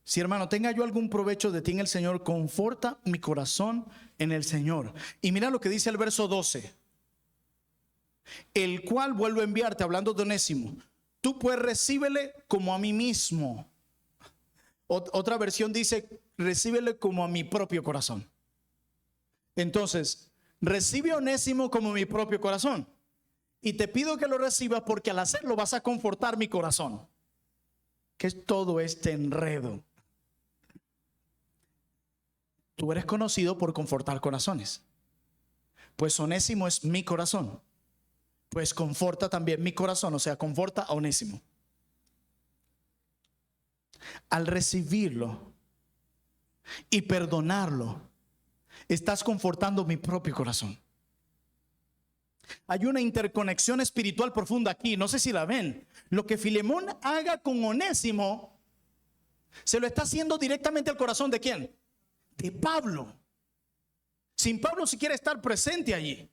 Si, hermano, tenga yo algún provecho de ti en el Señor, conforta mi corazón en el Señor. Y mira lo que dice el verso 12. El cual vuelvo a enviarte, hablando de Onésimo. Tú pues recíbele como a mí mismo. Otra versión dice, recíbele como a mi propio corazón. Entonces, recibe a Onésimo como mi propio corazón. Y te pido que lo recibas porque al hacerlo vas a confortar mi corazón. ¿Qué es todo este enredo? Tú eres conocido por confortar corazones. Pues Onésimo es mi corazón. Pues conforta también mi corazón, o sea, conforta a Onésimo. Al recibirlo y perdonarlo, estás confortando mi propio corazón. Hay una interconexión espiritual profunda aquí, no sé si la ven. Lo que Filemón haga con Onésimo, se lo está haciendo directamente al corazón ¿de quién? De Pablo. Sin Pablo siquiera estar presente allí.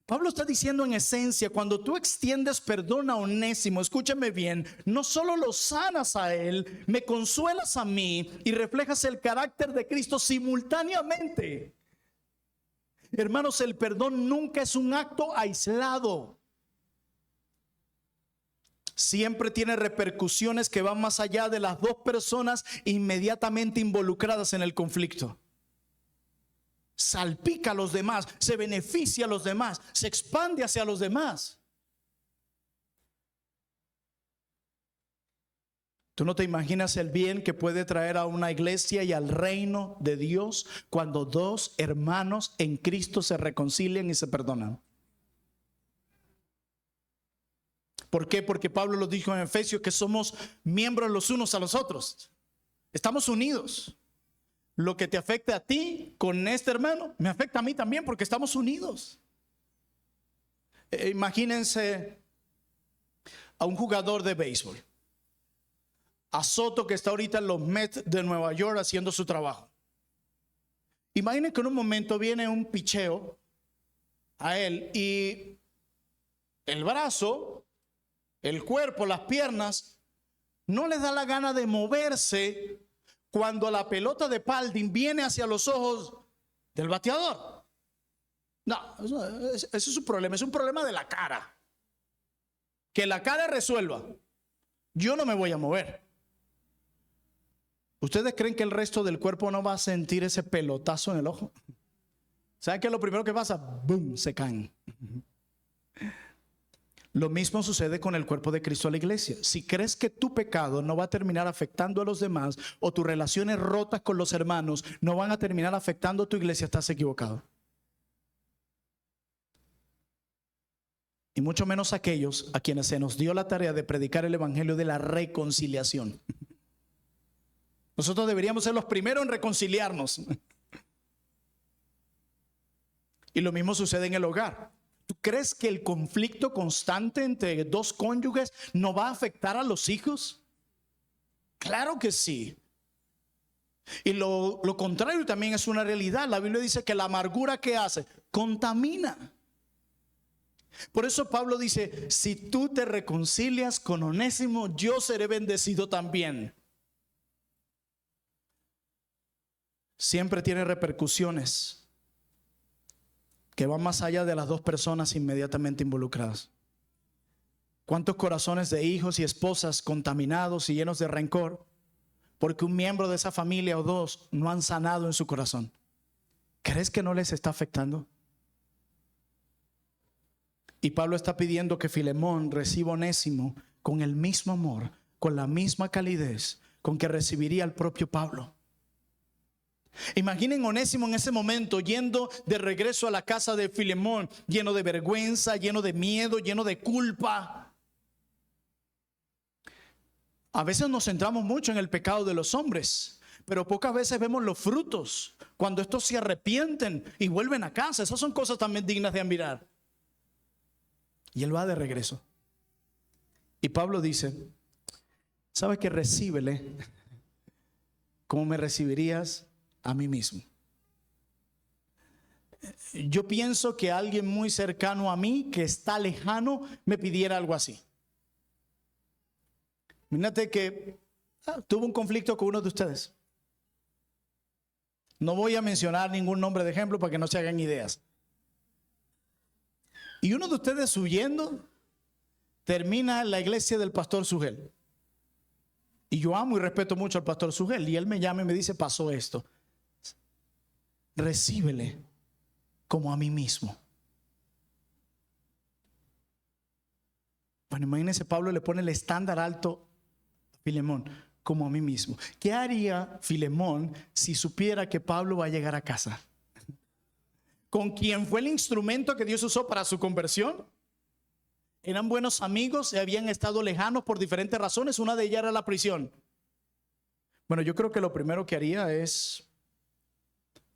Pablo está diciendo en esencia, cuando tú extiendes perdón a Onésimo, escúchame bien, no solo lo sanas a él, me consuelas a mí y reflejas el carácter de Cristo simultáneamente. Hermanos, el perdón nunca es un acto aislado. Siempre tiene repercusiones que van más allá de las dos personas inmediatamente involucradas en el conflicto. Salpica a los demás, se beneficia a los demás, se expande hacia los demás. Tú no te imaginas el bien que puede traer a una iglesia y al reino de Dios cuando dos hermanos en Cristo se reconcilian y se perdonan. ¿Por qué? Porque Pablo lo dijo en Efesios que somos miembros los unos a los otros. Estamos unidos. Lo que te afecta a ti con este hermano, me afecta a mí también porque estamos unidos. Imagínense a un jugador de béisbol, a Soto, que está ahorita en los Mets de Nueva York haciendo su trabajo. Imaginen que en un momento viene un picheo a él y el brazo, el cuerpo, las piernas, no les da la gana de moverse cuando la pelota de Palding viene hacia los ojos del bateador. No, ese es un problema, es un problema de la cara. Que la cara resuelva. Yo no me voy a mover. ¿Ustedes creen que el resto del cuerpo no va a sentir ese pelotazo en el ojo? ¿Saben qué es lo primero que pasa? ¡Bum! Se caen. Lo mismo sucede con el cuerpo de Cristo a la iglesia. Si crees que tu pecado no va a terminar afectando a los demás o tus relaciones rotas con los hermanos no van a terminar afectando a tu iglesia, estás equivocado. Y mucho menos aquellos a quienes se nos dio la tarea de predicar el evangelio de la reconciliación. Nosotros deberíamos ser los primeros en reconciliarnos. Y lo mismo sucede en el hogar. ¿Tú crees que el conflicto constante entre dos cónyuges no va a afectar a los hijos? Claro que sí. Y lo contrario también es una realidad. La Biblia dice que la amargura que hace contamina. Por eso Pablo dice, si tú te reconcilias con Onésimo, yo seré bendecido también. Siempre tiene repercusiones que van más allá de las dos personas inmediatamente involucradas. ¿Cuántos corazones de hijos y esposas contaminados y llenos de rencor porque un miembro de esa familia o dos no han sanado en su corazón? ¿Crees que no les está afectando? Y Pablo está pidiendo que Filemón reciba a Onésimo con el mismo amor, con la misma calidez con que recibiría al propio Pablo. Imaginen Onésimo en ese momento yendo de regreso a la casa de Filemón, lleno de vergüenza, lleno de miedo, lleno de culpa. A veces nos centramos mucho en el pecado de los hombres, pero pocas veces vemos los frutos. Cuando estos se arrepienten y vuelven a casa, esas son cosas también dignas de admirar. Y él va de regreso. Y Pablo dice: ¿sabes qué? Recíbele como me recibirías a mí mismo. Yo pienso que alguien muy cercano a mí, que está lejano, me pidiera algo así. Imagínate que tuvo un conflicto con uno de ustedes. No voy a mencionar ningún nombre de ejemplo para que no se hagan ideas. Y uno de ustedes huyendo termina en la iglesia del pastor Sugel. Y yo amo y respeto mucho al pastor Sugel. Y él me llama y me dice: pasó esto. Recíbele como a mí mismo. Bueno, imagínense, Pablo le pone el estándar alto a Filemón, como a mí mismo. ¿Qué haría Filemón si supiera que Pablo va a llegar a casa? ¿Con quien fue el instrumento que Dios usó para su conversión? Eran buenos amigos, se habían estado lejanos por diferentes razones. Una de ellas era la prisión. Bueno, yo creo que lo primero que haría es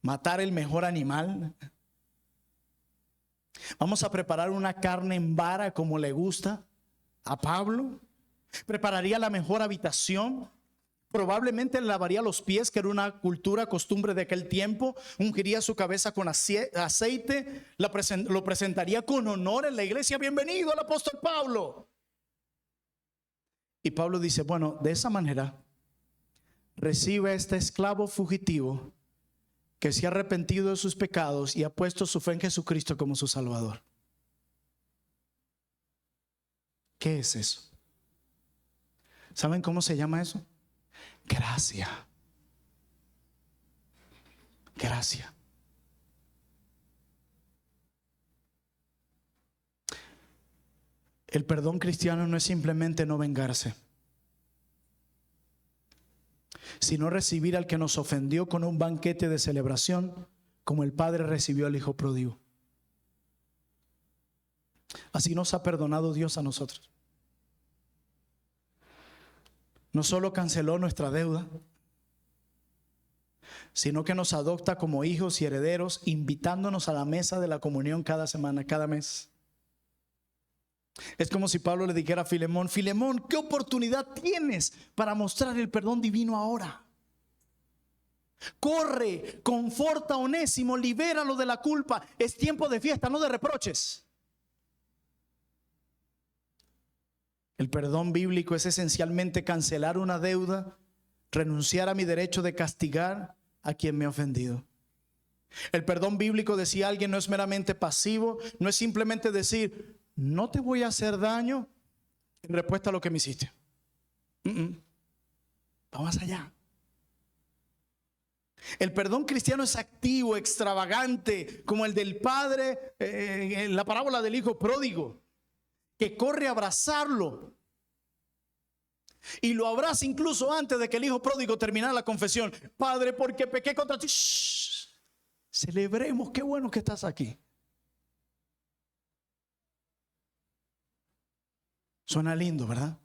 matar el mejor animal. Vamos a preparar una carne en vara como le gusta a Pablo. Prepararía la mejor habitación. Probablemente le lavaría los pies, que era una cultura, costumbre de aquel tiempo. Ungiría su cabeza con aceite. Lo presentaría con honor en la iglesia. Bienvenido al apóstol Pablo. Y Pablo dice: bueno, de esa manera recibe a este esclavo fugitivo que se ha arrepentido de sus pecados y ha puesto su fe en Jesucristo como su Salvador. ¿Qué es eso? ¿Saben cómo se llama eso? Gracia. Gracia. El perdón cristiano no es simplemente no vengarse, sino recibir al que nos ofendió con un banquete de celebración, como el Padre recibió al Hijo pródigo. Así nos ha perdonado Dios a nosotros. No solo canceló nuestra deuda, sino que nos adopta como hijos y herederos, invitándonos a la mesa de la comunión cada semana, cada mes. Es como si Pablo le dijera a Filemón: Filemón, ¿qué oportunidad tienes para mostrar el perdón divino ahora? Corre, conforta a Onésimo, libéralo de la culpa. Es tiempo de fiesta, no de reproches. El perdón bíblico es esencialmente cancelar una deuda, renunciar a mi derecho de castigar a quien me ha ofendido. El perdón bíblico, decía alguien, no es meramente pasivo, no es simplemente decir: no te voy a hacer daño en respuesta a lo que me hiciste. Va más allá. El perdón cristiano es activo, extravagante, como el del padre en la parábola del hijo pródigo, que corre a abrazarlo y lo abraza incluso antes de que el hijo pródigo terminara la confesión. Padre, porque pequé contra ti. Shh, celebremos, qué bueno que estás aquí. Suena lindo, ¿verdad?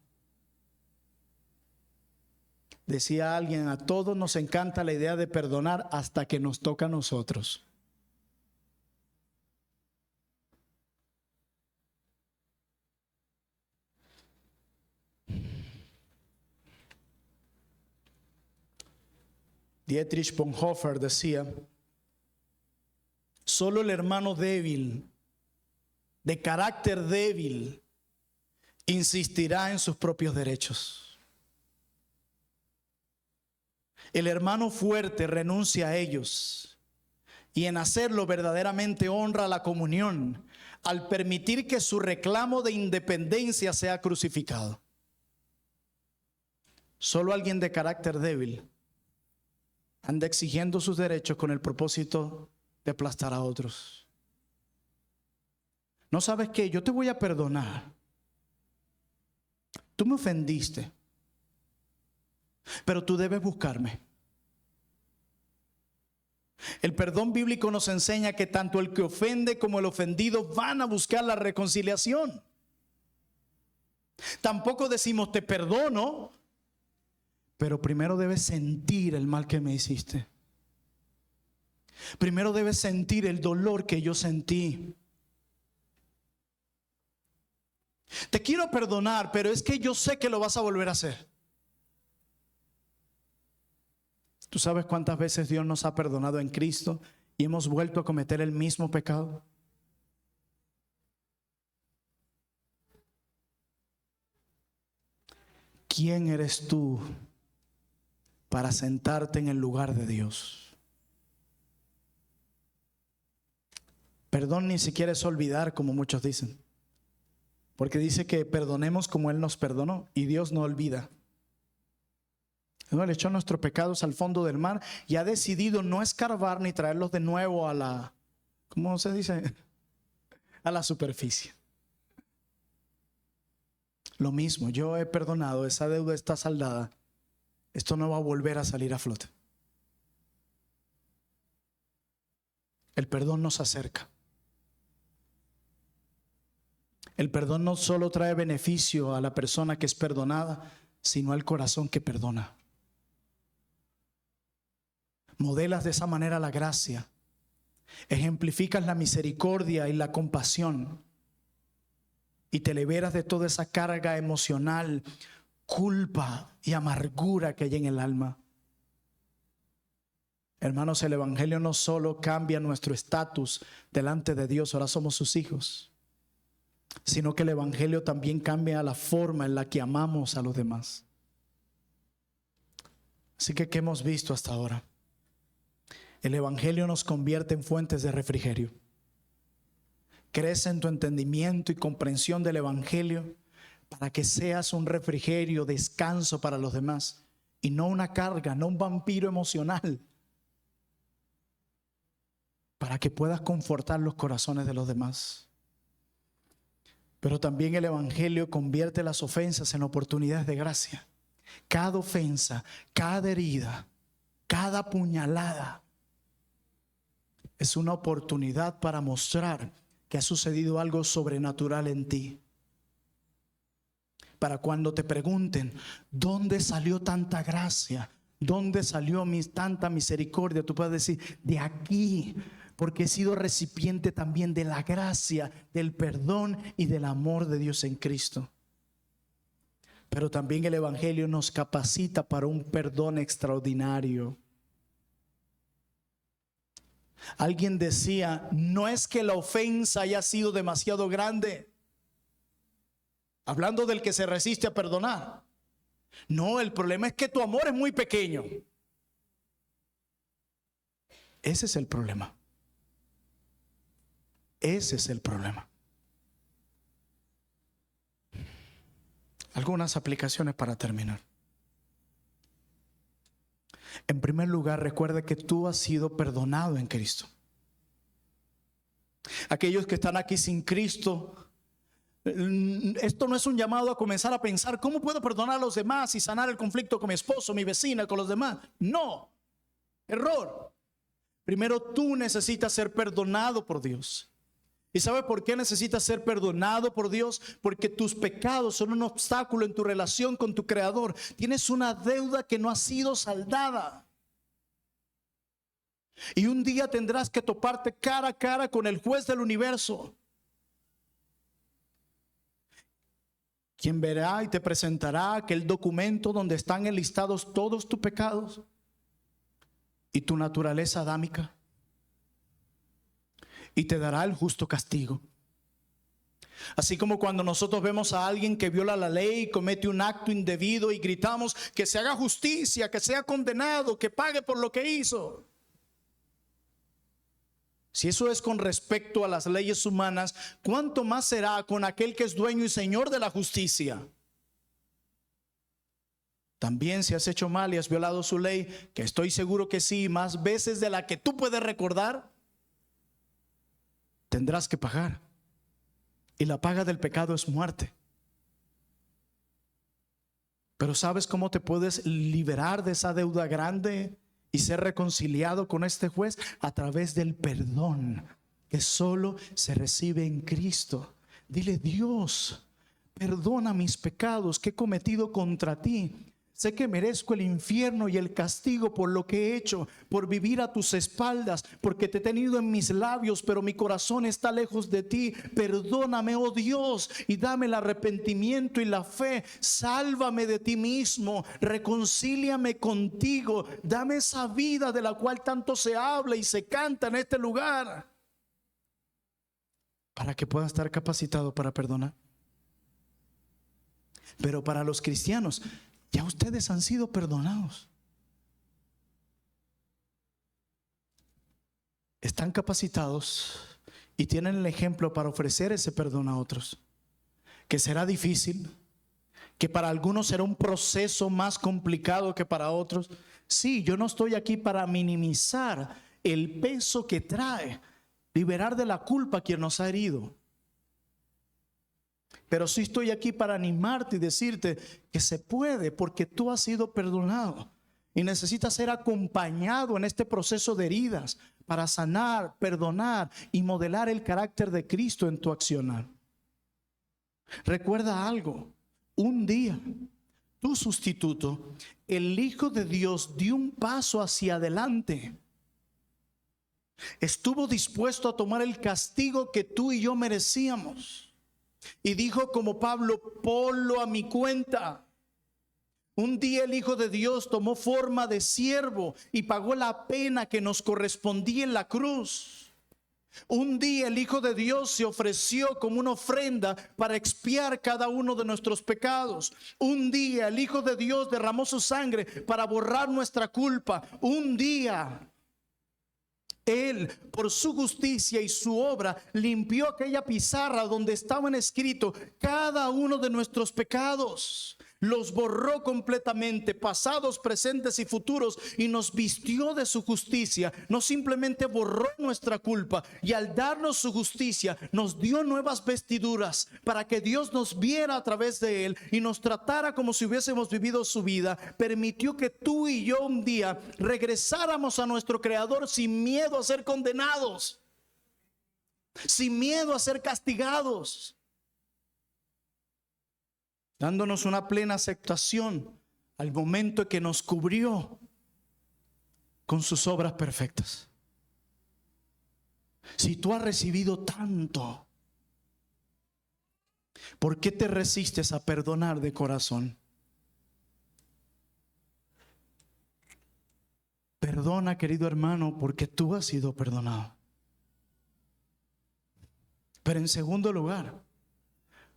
Decía alguien: a todos nos encanta la idea de perdonar hasta que nos toca a nosotros. Dietrich Bonhoeffer decía: solo el hermano débil, de carácter débil, insistirá en sus propios derechos. El hermano fuerte renuncia a ellos y en hacerlo verdaderamente honra la comunión al permitir que su reclamo de independencia sea crucificado. Solo alguien de carácter débil anda exigiendo sus derechos con el propósito de aplastar a otros. ¿No sabes qué? Yo te voy a perdonar. Tú me ofendiste, pero tú debes buscarme. El perdón bíblico nos enseña que tanto el que ofende como el ofendido van a buscar la reconciliación. Tampoco decimos te perdono, pero primero debes sentir el mal que me hiciste. Primero debes sentir el dolor que yo sentí. Te quiero perdonar, pero es que yo sé que lo vas a volver a hacer. ¿Tú sabes cuántas veces Dios nos ha perdonado en Cristo y hemos vuelto a cometer el mismo pecado? ¿Quién eres tú para sentarte en el lugar de Dios? Perdón ni siquiera es olvidar, como muchos dicen, porque dice que perdonemos como Él nos perdonó, y Dios no olvida. Él echó nuestros pecados al fondo del mar y ha decidido no escarbar ni traerlos de nuevo a la, ¿cómo se dice? A la superficie. Lo mismo, yo he perdonado, esa deuda está saldada. Esto no va a volver a salir a flote. El perdón nos acerca. El perdón no solo trae beneficio a la persona que es perdonada, sino al corazón que perdona. Modelas de esa manera la gracia. Ejemplificas la misericordia y la compasión. Y te liberas de toda esa carga emocional, culpa y amargura que hay en el alma. Hermanos, el Evangelio no solo cambia nuestro estatus delante de Dios, ahora somos sus hijos, sino que el Evangelio también cambia la forma en la que amamos a los demás. Así que, ¿qué hemos visto hasta ahora? El Evangelio nos convierte en fuentes de refrigerio. Crece en tu entendimiento y comprensión del Evangelio para que seas un refrigerio, descanso para los demás y no una carga, no un vampiro emocional, para que puedas confortar los corazones de los demás. Pero también el Evangelio convierte las ofensas en oportunidades de gracia. Cada ofensa, cada herida, cada puñalada es una oportunidad para mostrar que ha sucedido algo sobrenatural en ti. Para cuando te pregunten, ¿dónde salió tanta gracia? ¿Dónde salió tanta misericordia? Tú puedes decir, de aquí, porque he sido recipiente también de la gracia, del perdón y del amor de Dios en Cristo. Pero también el Evangelio nos capacita para un perdón extraordinario. Alguien decía, no es que la ofensa haya sido demasiado grande, hablando del que se resiste a perdonar. No, el problema es que tu amor es muy pequeño. Ese es el problema. Ese es el problema. Algunas aplicaciones para terminar. En primer lugar, recuerda que tú has sido perdonado en Cristo. Aquellos que están aquí sin Cristo, esto no es un llamado a comenzar a pensar ¿cómo puedo perdonar a los demás y sanar el conflicto con mi esposo, mi vecina, con los demás? No, error. Primero tú necesitas ser perdonado por Dios. ¿Y sabe por qué necesitas ser perdonado por Dios? Porque tus pecados son un obstáculo en tu relación con tu Creador. Tienes una deuda que no ha sido saldada. Y un día tendrás que toparte cara a cara con el juez del universo, quien verá y te presentará aquel documento donde están enlistados todos tus pecados y tu naturaleza adámica, y te dará el justo castigo. Así como cuando nosotros vemos a alguien que viola la ley y comete un acto indebido y gritamos que se haga justicia, que sea condenado, que pague por lo que hizo. Si eso es con respecto a las leyes humanas, ¿cuánto más será con aquel que es dueño y señor de la justicia? También si has hecho mal y has violado su ley, que estoy seguro que sí, más veces de la que tú puedes recordar, tendrás que pagar. Y la paga del pecado es muerte. Pero ¿sabes cómo te puedes liberar de esa deuda grande y ser reconciliado con este juez a través del perdón que solo se recibe en Cristo. Dile: Dios, perdona mis pecados que he cometido contra ti. Sé que merezco el infierno y el castigo por lo que he hecho, por vivir a tus espaldas, porque te he tenido en mis labios, pero mi corazón está lejos de ti. Perdóname, oh Dios, y dame el arrepentimiento y la fe. Sálvame de ti mismo, reconcíliame contigo. Dame esa vida de la cual tanto se habla y se canta en este lugar, para que pueda estar capacitado para perdonar. Pero para los cristianos, ya ustedes han sido perdonados. Están capacitados y tienen el ejemplo para ofrecer ese perdón a otros. Que será difícil, que para algunos será un proceso más complicado que para otros. Sí, yo no estoy aquí para minimizar el peso que trae liberar de la culpa a quien nos ha herido. Pero sí estoy aquí para animarte y decirte que se puede, porque tú has sido perdonado y necesitas ser acompañado en este proceso de heridas para sanar, perdonar y modelar el carácter de Cristo en tu accionar. Recuerda algo: un día tu sustituto, el Hijo de Dios, dio un paso hacia adelante. Estuvo dispuesto a tomar el castigo que tú y yo merecíamos. Y dijo como Pablo: ponlo a mi cuenta. Un día el Hijo de Dios tomó forma de siervo y pagó la pena que nos correspondía en la cruz. Un día el Hijo de Dios se ofreció como una ofrenda para expiar cada uno de nuestros pecados. Un día el Hijo de Dios derramó su sangre para borrar nuestra culpa. Un día Él, por su justicia y su obra, limpió aquella pizarra donde estaban escritos cada uno de nuestros pecados. Los borró completamente, pasados, presentes y futuros, y nos vistió de su justicia. No simplemente borró nuestra culpa, y al darnos su justicia nos dio nuevas vestiduras para que Dios nos viera a través de Él y nos tratara como si hubiésemos vivido su vida. Permitió que tú y yo un día regresáramos a nuestro Creador sin miedo a ser condenados, sin miedo a ser castigados, dándonos una plena aceptación al momento en que nos cubrió con sus obras perfectas. Si tú has recibido tanto, ¿por qué te resistes a perdonar de corazón? Perdona, querido hermano, porque tú has sido perdonado. Pero en segundo lugar,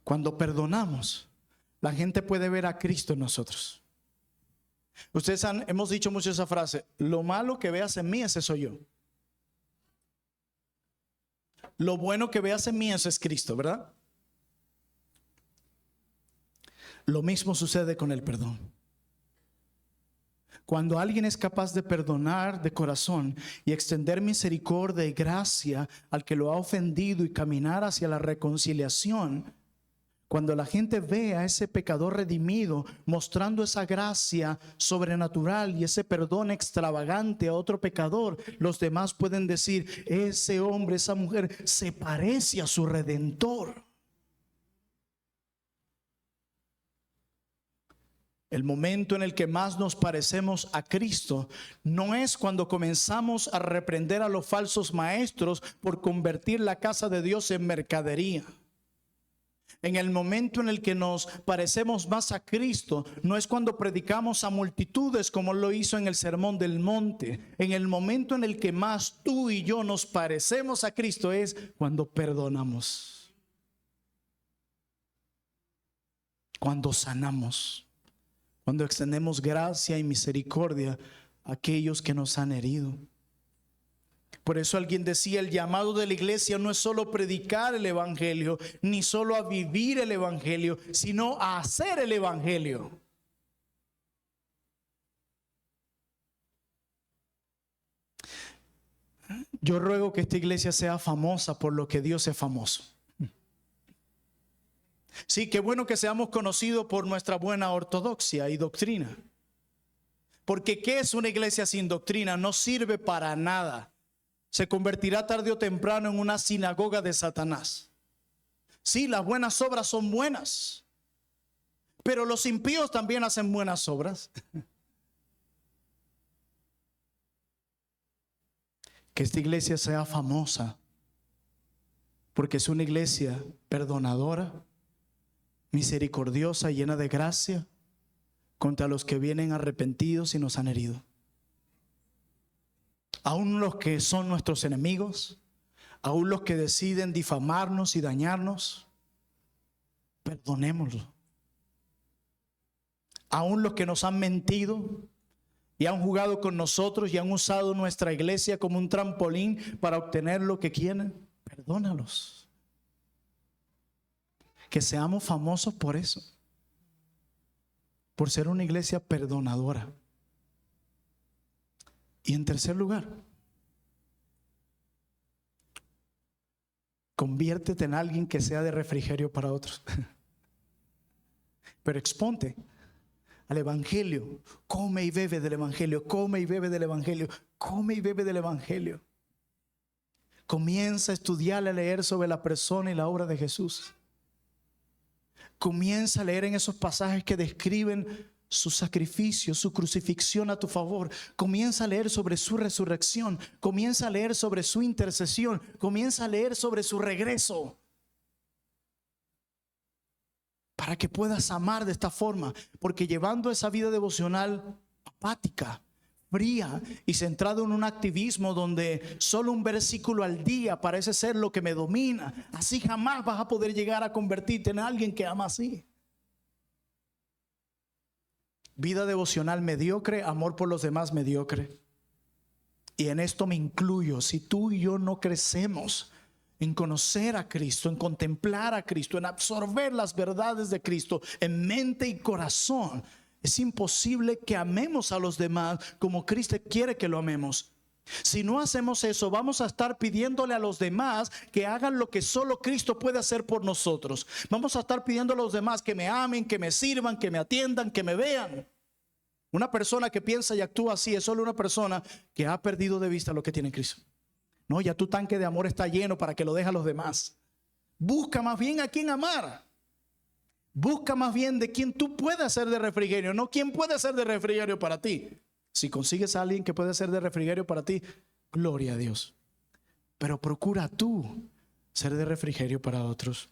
cuando perdonamos, la gente puede ver a Cristo en nosotros. Hemos dicho mucho esa frase: lo malo que veas en mí, ese soy yo. Lo bueno que veas en mí, ese es Cristo, ¿verdad? Lo mismo sucede con el perdón. Cuando alguien es capaz de perdonar de corazón y extender misericordia y gracia al que lo ha ofendido y caminar hacia la reconciliación, cuando la gente ve a ese pecador redimido mostrando esa gracia sobrenatural y ese perdón extravagante a otro pecador, los demás pueden decir: ese hombre, esa mujer se parece a su Redentor. El momento en el que más nos parecemos a Cristo no es cuando comenzamos a reprender a los falsos maestros por convertir la casa de Dios en mercadería. En el momento en el que nos parecemos más a Cristo no es cuando predicamos a multitudes como lo hizo en el Sermón del Monte. En el momento en el que más tú y yo nos parecemos a Cristo es cuando perdonamos, cuando sanamos, cuando extendemos gracia y misericordia a aquellos que nos han herido. Por eso alguien decía: el llamado de la iglesia no es solo predicar el evangelio, ni solo a vivir el evangelio, sino a hacer el evangelio. Yo ruego que esta iglesia sea famosa por lo que Dios es famoso. Sí, qué bueno que seamos conocidos por nuestra buena ortodoxia y doctrina, Porque ¿qué es una iglesia sin doctrina? No sirve para nada. Se convertirá tarde o temprano en una sinagoga de Satanás. Sí, las buenas obras son buenas, pero los impíos también hacen buenas obras. Que esta iglesia sea famosa porque es una iglesia perdonadora, misericordiosa, llena de gracia contra los que vienen arrepentidos y nos han herido. Aún los que son nuestros enemigos, aún los que deciden difamarnos y dañarnos, perdonémoslo. Aún los que nos han mentido y han jugado con nosotros y han usado nuestra iglesia como un trampolín para obtener lo que quieren, perdónalos. Que seamos famosos por eso, por ser una iglesia perdonadora. Y en tercer lugar, conviértete en alguien que sea de refrigerio para otros. Pero exponte al evangelio. Come y bebe del evangelio. Come y bebe del evangelio. Come y bebe del evangelio. Comienza a estudiar, a leer sobre la persona y la obra de Jesús. Comienza a leer en esos pasajes que describen su sacrificio, su crucifixión a tu favor. Comienza a leer sobre su resurrección. Comienza a leer sobre su intercesión. Comienza a leer sobre su regreso, para que puedas amar de esta forma. Porque llevando esa vida devocional apática, fría y centrado en un activismo donde solo un versículo al día parece ser lo que me domina, así jamás vas a poder llegar a convertirte en alguien que ama así. Vida devocional mediocre, amor por los demás mediocre. Y en esto me incluyo. Si tú y yo no crecemos en conocer a Cristo, en contemplar a Cristo, en absorber las verdades de Cristo en mente y corazón, es imposible que amemos a los demás como Cristo quiere que lo amemos. Si no hacemos eso, vamos a estar pidiéndole a los demás que hagan lo que solo Cristo puede hacer por nosotros. Vamos a estar pidiendo a los demás que me amen, que me sirvan, que me atiendan, que me vean. Una persona que piensa y actúa así es solo una persona que ha perdido de vista lo que tiene Cristo. No, ya tu tanque de amor está lleno para que lo deje a los demás. Busca más bien a quien amar. Busca más bien de quien tú puedas ser de refrigerio, no quien puede ser de refrigerio para ti. Si consigues a alguien que puede ser de refrigerio para ti, gloria a Dios. Pero procura tú ser de refrigerio para otros.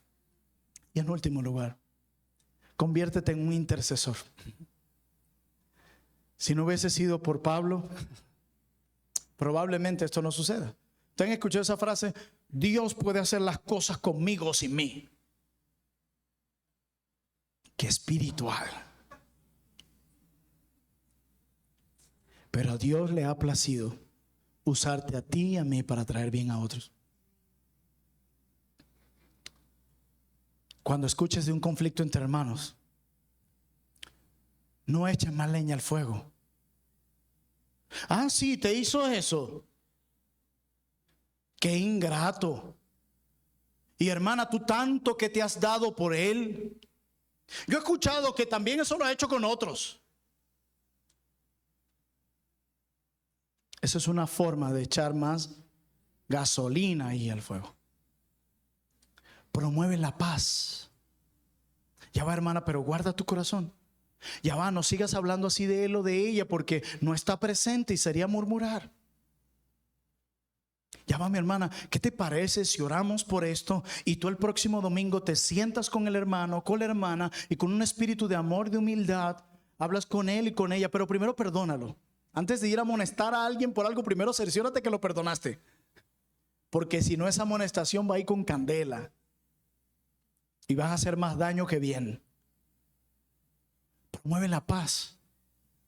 Y en último lugar, conviértete en un intercesor. Si no hubiese sido por Pablo, probablemente esto no suceda. ¿Ustedes han escuchado esa frase? Dios puede hacer las cosas conmigo o sin mí. Qué espiritual. Pero a Dios le ha placido usarte a ti y a mí para traer bien a otros. Cuando escuches de un conflicto entre hermanos, no eches más leña al fuego. Ah, sí, te hizo eso. Qué ingrato. Y hermana, tú tanto que te has dado por él. Yo he escuchado que también eso lo ha hecho con otros. Esa es una forma de echar más gasolina ahí al fuego. Promueve la paz. Ya va, hermana, pero guarda tu corazón. Ya va, no sigas hablando así de él o de ella porque no está presente y sería murmurar. Ya va, mi hermana, ¿qué te parece si oramos por esto y tú el próximo domingo te sientas con el hermano, con la hermana y con un espíritu de amor, de humildad, hablas con él y con ella, pero primero perdónalo? Antes de ir a amonestar a alguien por algo, primero cerciórate que lo perdonaste. Porque si no, esa amonestación va a ir con candela y vas a hacer más daño que bien. Promueve la paz,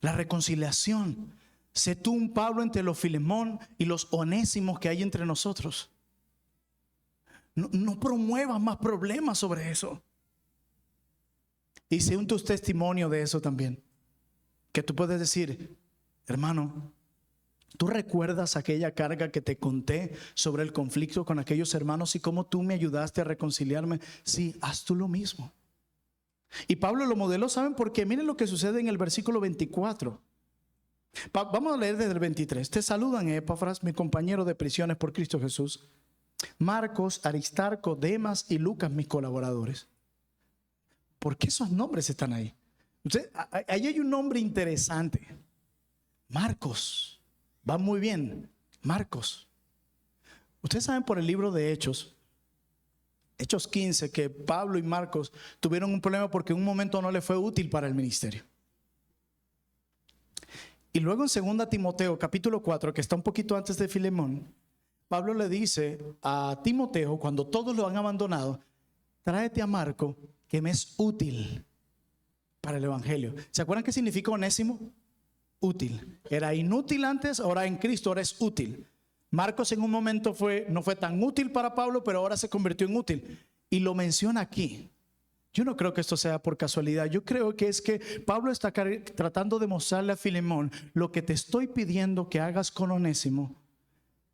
la reconciliación. Sé tú un Pablo entre los Filemón y los Onésimos que hay entre nosotros. No promuevas más problemas sobre eso. Y sé un tu testimonio de eso también. Que tú puedes decir, hermano, ¿tú recuerdas aquella carga que te conté sobre el conflicto con aquellos hermanos y cómo tú me ayudaste a reconciliarme? Sí, haz tú lo mismo. Y Pablo lo modeló, ¿saben por qué? Miren lo que sucede en el versículo 24. Vamos a leer desde el 23. Te saludan Epafras, mi compañero de prisiones por Cristo Jesús, Marcos, Aristarco, Demas y Lucas, mis colaboradores. ¿Por qué esos nombres están ahí? Ahí hay un nombre interesante. Marcos. Va muy bien. Marcos. Ustedes saben por el libro de Hechos 15, que Pablo y Marcos tuvieron un problema porque en un momento no les fue útil para el ministerio. Y luego en 2 Timoteo capítulo 4, que está un poquito antes de Filemón, Pablo le dice a Timoteo, cuando todos lo han abandonado, tráete a Marco, que me es útil para el evangelio. ¿Se acuerdan qué significa Onésimo? Útil. Era inútil antes, ahora en Cristo ahora es útil. Marcos en un momento no fue tan útil para Pablo, pero ahora se convirtió en útil. Y lo menciona aquí. Yo no creo que esto sea por casualidad. Yo creo que es que Pablo está tratando de mostrarle a Filemón: lo que te estoy pidiendo que hagas con Onésimo,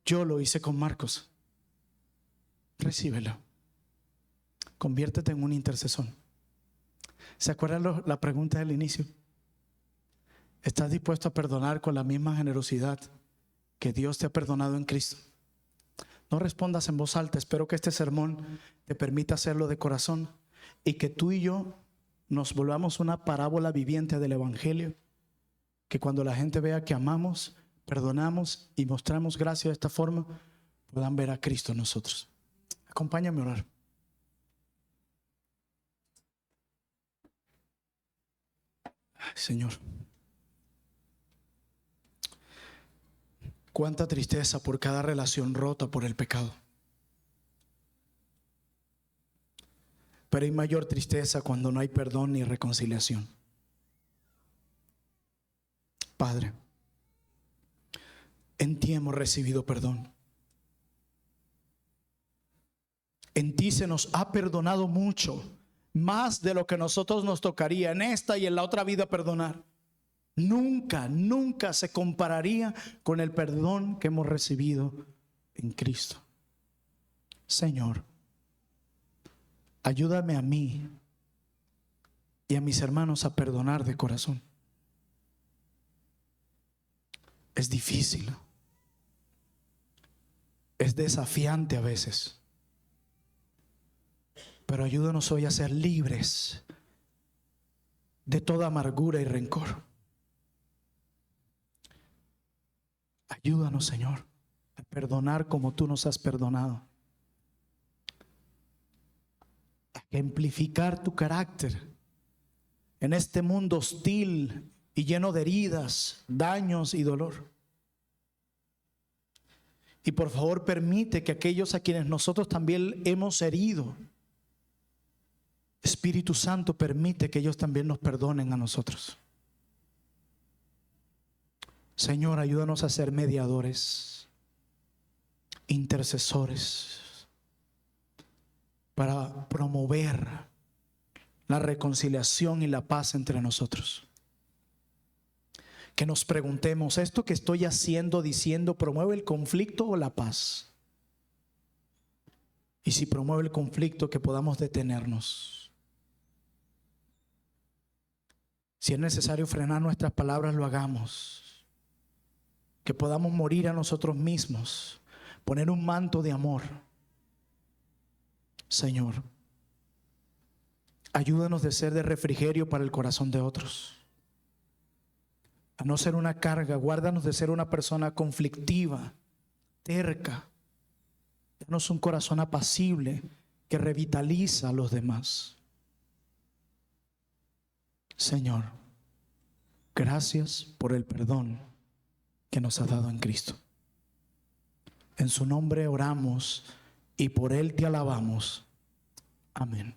yo lo hice con Marcos. Recíbelo. Conviértete en un intercesor. ¿Se acuerdan la pregunta del inicio? ¿Estás dispuesto a perdonar con la misma generosidad que Dios te ha perdonado en Cristo? No respondas en voz alta. Espero que este sermón te permita hacerlo de corazón y que tú y yo nos volvamos una parábola viviente del evangelio, que cuando la gente vea que amamos, perdonamos y mostramos gracia de esta forma, puedan ver a Cristo en nosotros. Acompáñame a orar. Ay, Señor, cuánta tristeza por cada relación rota por el pecado. Pero hay mayor tristeza cuando no hay perdón ni reconciliación. Padre, en ti hemos recibido perdón. En ti se nos ha perdonado mucho, más de lo que nosotros nos tocaría en esta y en la otra vida perdonar. Nunca, nunca se compararía con el perdón que hemos recibido en Cristo. Señor, ayúdame a mí y a mis hermanos a perdonar de corazón. Es difícil, es desafiante a veces, pero ayúdanos hoy a ser libres de toda amargura y rencor. Ayúdanos, Señor, a perdonar como tú nos has perdonado, a ejemplificar tu carácter en este mundo hostil y lleno de heridas, daños y dolor. Y por favor permite que aquellos a quienes nosotros también hemos herido, Espíritu Santo, permite que ellos también nos perdonen a nosotros. Señor, ayúdanos a ser mediadores, intercesores, para promover la reconciliación y la paz entre nosotros. Que nos preguntemos: ¿esto que estoy haciendo, diciendo, promueve el conflicto o la paz? Y si promueve el conflicto, que podamos detenernos. Si es necesario frenar nuestras palabras, lo hagamos. Que podamos morir a nosotros mismos, poner un manto de amor. Señor, ayúdanos de ser de refrigerio para el corazón de otros, a no ser una carga. Guárdanos de ser una persona conflictiva, terca. Danos un corazón apacible que revitaliza a los demás. Señor, gracias por el perdón que nos has dado en Cristo. En su nombre oramos y por Él te alabamos. Amén.